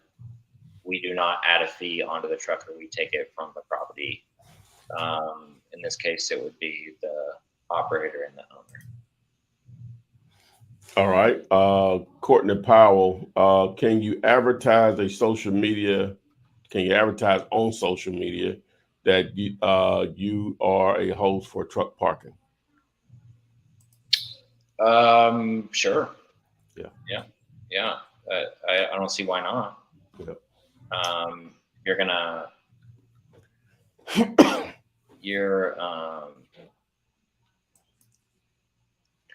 We do not add a fee onto the trucker. We take it from the property. In this case, it would be the operator and the owner. All right. Courtney Powell, can you advertise on social media that you are a host for truck parking? Sure. Yeah. I don't see why not. Yep.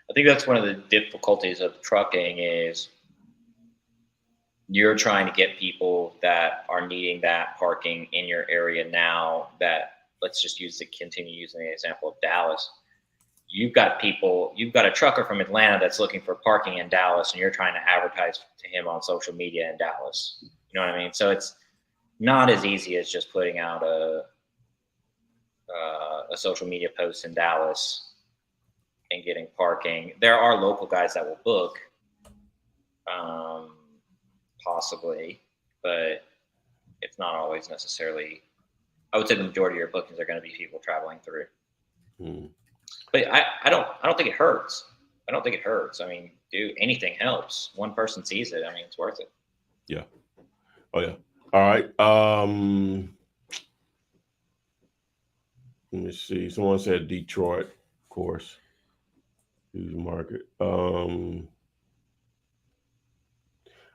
I think that's one of the difficulties of trucking is you're trying to get people that are needing that parking in your area now. That, let's just continue using the example of Dallas. You've got a trucker from Atlanta that's looking for parking in Dallas, and you're trying to advertise to him on social media in Dallas. You know what I mean? So it's not as easy as just putting out a social media post in Dallas and getting parking. There are local guys that will book, possibly, but it's not always necessarily. I would say the majority of your bookings are going to be people traveling through. But I don't think it hurts. I don't think it hurts. I mean, dude, anything helps. One person sees it. I mean, it's worth it. Yeah. Oh yeah. All right. Let me see. Someone said Detroit, of course. Huge market. All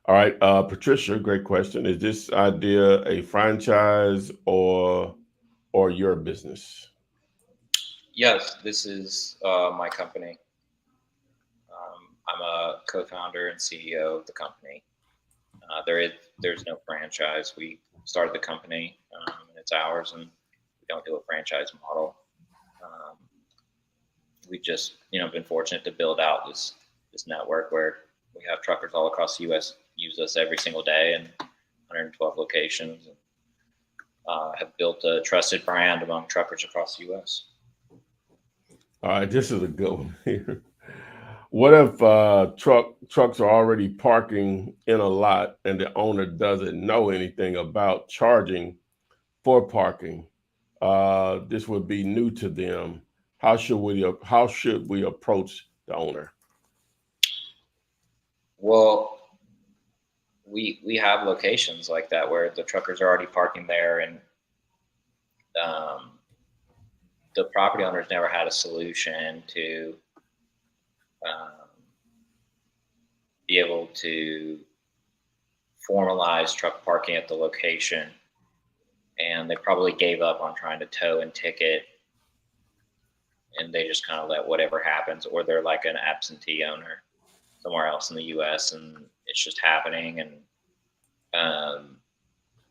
right. Patricia, great question. Is this idea a franchise or your business? Yes, this is my company. I'm a co-founder and CEO of the company. There's no franchise. We started the company, and it's ours, and we don't do a franchise model. We've just been fortunate to build out this network where we have truckers all across the U.S. use us every single day in 112 locations, and have built a trusted brand among truckers across the U.S. All right, this is a good one here. What if trucks are already parking in a lot and the owner doesn't know anything about charging for parking? This would be new to them. How should we approach the owner? Well, we have locations like that where the truckers are already parking there, and the property owners never had a solution to be able to formalize truck parking at the location, and they probably gave up on trying to tow and ticket, and they just kind of let whatever happens, or they're like an absentee owner somewhere else in the US and it's just happening. And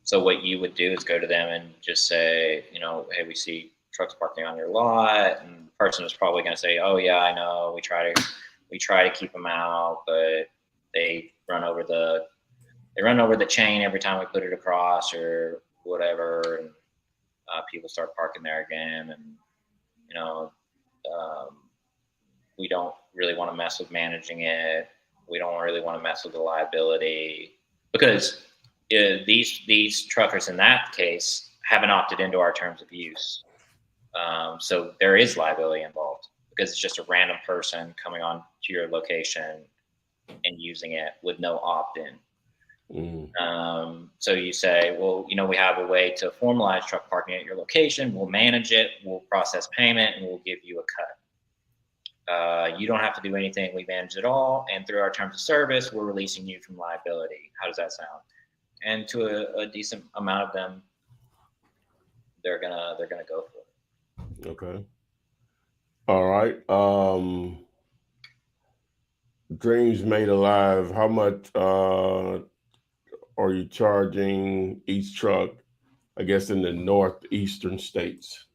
so what you would do is go to them and just say, hey, we see trucks parking on your lot, and the person is probably going to say, oh yeah, I know, we try to keep them out, but they run over the chain every time we put it across or whatever, and people start parking there again, and we don't really want to mess with managing it. We don't really want to mess with the liability, because these truckers in that case haven't opted into our terms of use. So there is liability involved, because it's just a random person coming on to your location and using it with no opt-in. So you say, well, we have a way to formalize truck parking at your location. We'll manage it. We'll process payment, and we'll give you a cut. You don't have to do anything. We manage it all. And through our terms of service, we're releasing you from liability. How does that sound? and to a decent amount of them, they're gonna go for it. Okay. All right. Dreams Made Alive. How much are you charging each truck? I guess in the northeastern states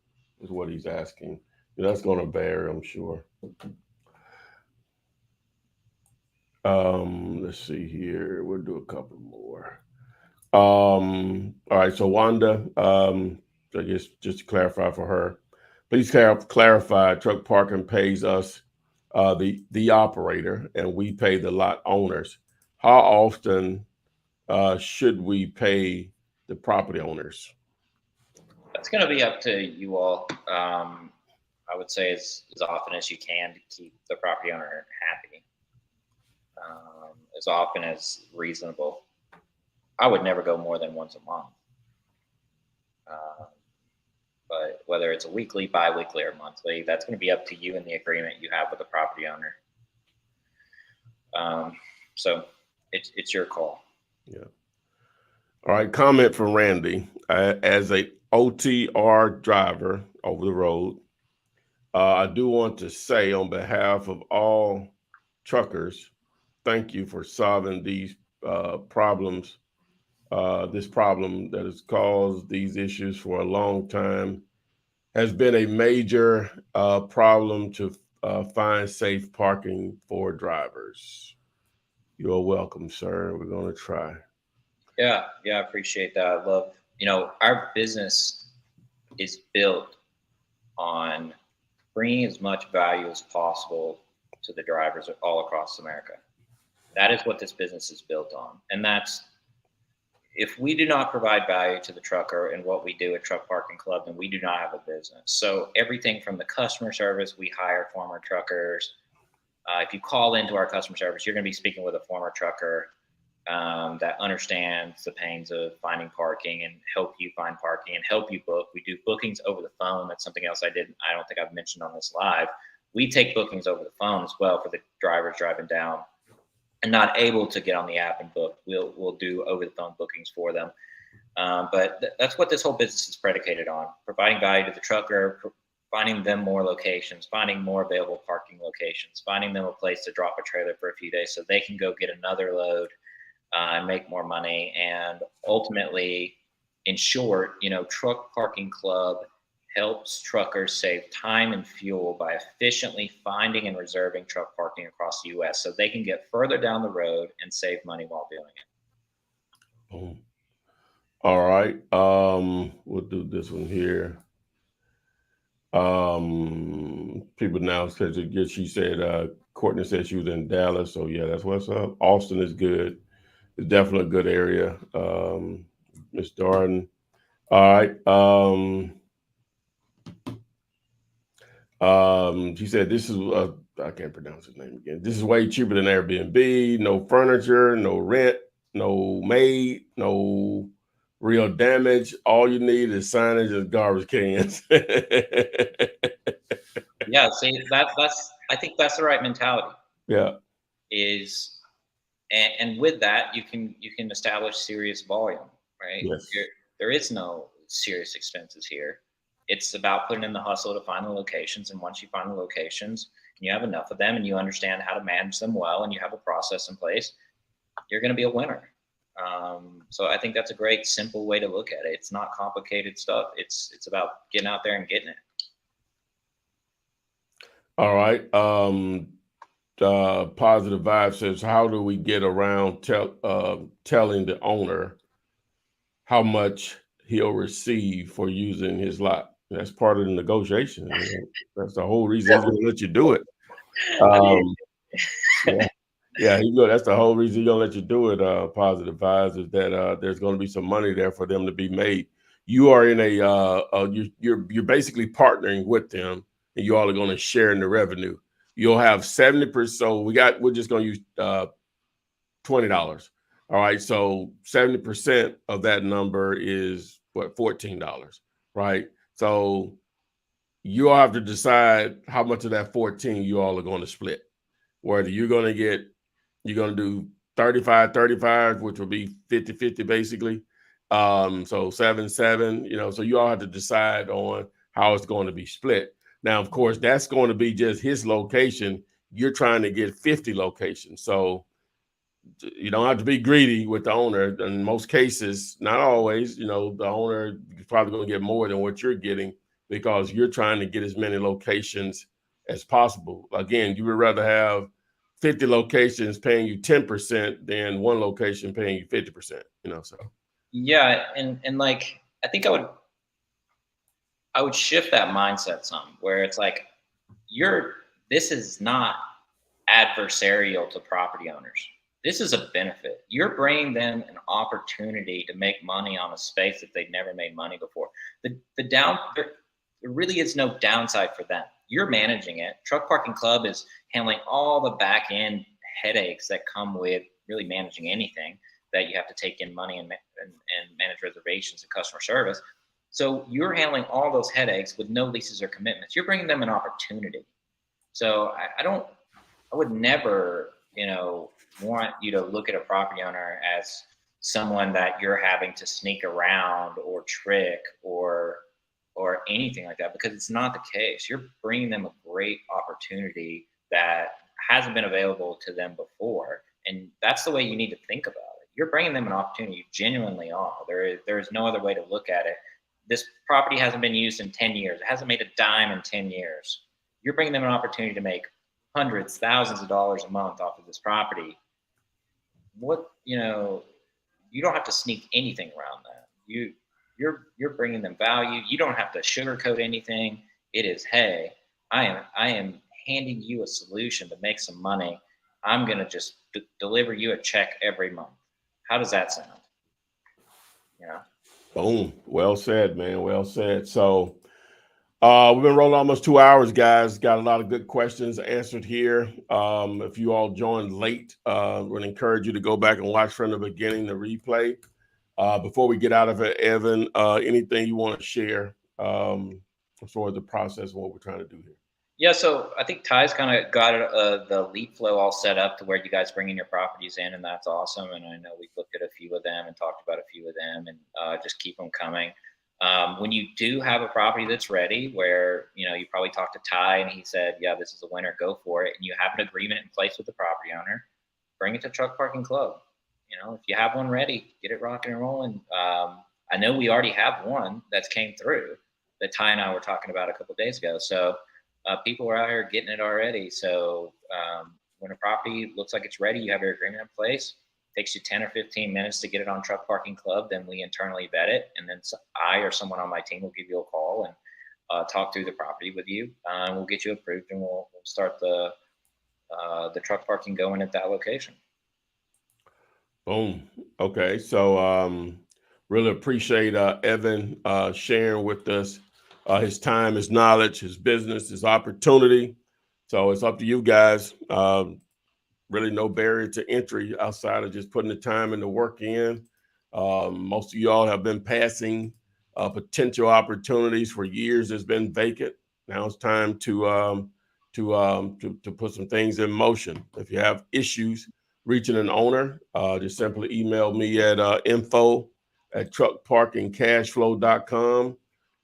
is what he's asking. That's going to vary, I'm sure. Let's see here. We'll do a couple more. All right. So Wanda, I guess just to clarify for her, please clarify. Truck parking pays us, the operator, and we pay the lot owners. How often should we pay the property owners? That's going to be up to you all. I would say as often as you can to keep the property owner happy, as often as reasonable. I would never go more than once a month. But whether it's a weekly, bi-weekly, or monthly, that's going to be up to you and the agreement you have with the property owner. So it's your call. Yeah. All right. Comment from Randy. As a OTR driver over the road, I do want to say on behalf of all truckers, thank you for solving these problems. This problem that has caused these issues for a long time has been a major problem to find safe parking for drivers. You're welcome, sir. We're going to try. Yeah, I appreciate that. I love, our business is built on bringing as much value as possible to the drivers all across America. That is what this business is built on. And that's, if we do not provide value to the trucker and what we do at Truck Parking Club, then we do not have a business. So everything from the customer service, we hire former truckers. If you call into our customer service, you're going to be speaking with a former trucker that understands the pains of finding parking and help you find parking and help you book. We do bookings over the phone. That's something else I don't think I've mentioned on this live. We take bookings over the phone as well for the drivers driving down and not able to get on the app and book. We'll do over the phone bookings for them. But that's what this whole business is predicated on: providing value to the trucker, finding them more locations, finding more available parking locations, finding them a place to drop a trailer for a few days so they can go get another load and make more money. And ultimately, in short, Truck Parking Club helps truckers save time and fuel by efficiently finding and reserving truck parking across the U.S. so they can get further down the road and save money while doing it. Oh. All right. We'll do this one here. People now said, she said, Courtney said she was in Dallas. So yeah, that's what's up. Austin is good. It's definitely a good area. Miss Darden. All right. She said, this is, I can't pronounce his name again. This is way cheaper than Airbnb. No furniture, no rent, no maid, no real damage. All you need is signage and garbage cans. Yeah, see, I think that's the right mentality. Yeah. And with that, you can establish serious volume, right? Yes. There is no serious expenses here. It's about putting in the hustle to find the locations. And once you find the locations, and you have enough of them and you understand how to manage them well, and you have a process in place, you're going to be a winner. So I think that's a great, simple way to look at it. It's not complicated stuff. It's about getting out there and getting it. All right. Positive Vibe says, how do we get around telling the owner how much he'll receive for using his lot? That's part of the negotiation. That's the whole reason he's going to let you do it. Yeah, that's the whole reason he's going to let you do it. Positive Vibes is that there's going to be some money there for them to be made. You are in you're basically partnering with them, and you all are going to share in the revenue. You'll have 70%. So we're just going to use $20. All right. So 70% of that number is what, $14, right? So you all have to decide how much of that 14 you all are going to split. Whether you're going to do 35, which would be 50-50 basically. So 7-7, so you all have to decide on how it's going to be split. Now, of course, that's going to be just his location. You're trying to get 50 locations. So you don't have to be greedy with the owner. In most cases, not always, the owner is probably going to get more than what you're getting because you're trying to get as many locations as possible. Again, you would rather have 50 locations paying you 10% than one location paying you 50%, so. Yeah. And like, I think I would shift that mindset some where it's like, this is not adversarial to property owners. This is a benefit. You're bringing them an opportunity to make money on a space that they've never made money before. There really is no downside for them. You're managing it. Truck Parking Club is handling all the back end headaches that come with really managing anything that you have to take in money and manage reservations and customer service. So you're handling all those headaches with no leases or commitments. You're bringing them an opportunity. So I would never, want you to look at a property owner as someone that you're having to sneak around or trick or anything like that, because it's not the case. You're bringing them a great opportunity that hasn't been available to them before. And that's the way you need to think about it. You're bringing them an opportunity. You genuinely are. There is no other way to look at it. This property hasn't been used in 10 years. It hasn't made a dime in 10 years. You're bringing them an opportunity to make hundreds, thousands of dollars a month off of this property. You don't have to sneak anything around that. You're bringing them value. You don't have to sugarcoat anything. It is, hey, I am handing you a solution to make some money. I'm going to just deliver you a check every month. How does that sound? Boom. Well said, man. Well said. So we've been rolling almost 2 hours, guys. Got a lot of good questions answered here. If you all joined late, we're going to encourage you to go back and watch from the beginning, the replay. Before we get out of it, Evan, anything you want to share as far as the process of what we're trying to do here? Yeah, so I think Ty's kind of got the lead flow all set up to where you guys bringing your properties in, and that's awesome. And I know we've looked at a few of them and talked about a few of them, and just keep them coming. When you do have a property that's ready, where you probably talked to Ty and he said, "Yeah, this is a winner, go for it," and you have an agreement in place with the property owner, bring it to Truck Parking Club. If you have one ready, get it rocking and rolling. I know we already have one that's came through that Ty and I were talking about a couple of days ago. So people are out here getting it already. So when a property looks like it's ready, you have your agreement in place. It takes you 10 or 15 minutes to get it on Truck Parking Club. Then we internally vet it, and then I or someone on my team will give you a call and talk through the property with you. We'll get you approved, and we'll start the truck parking going at that location. Boom. Okay. So really appreciate Evan sharing with us his time, his knowledge, his business, his opportunity. So it's up to you guys. Really no barrier to entry outside of just putting the time and the work in. Most of y'all have been passing potential opportunities for years. It's been vacant. Now it's time to put some things in motion. If you have issues reaching an owner, just simply email me at info@truckparkingcashflow.com.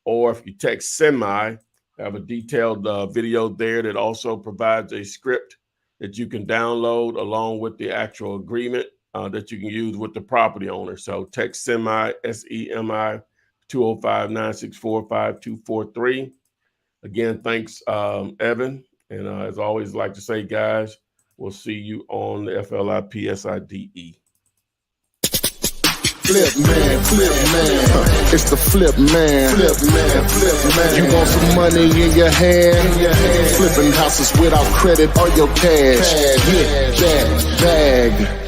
Or if you text Semi, I have a detailed video there that also provides a script that you can download along with the actual agreement that you can use with the property owner. So text Semi, SEMI, 205-964-5243. Again, thanks, Evan. And as always, like to say, guys, we'll see you on the FLIPSIDE. Flip man, it's the flip man. You want some money in your hand? Flipping houses without credit or your cash. Get that bag.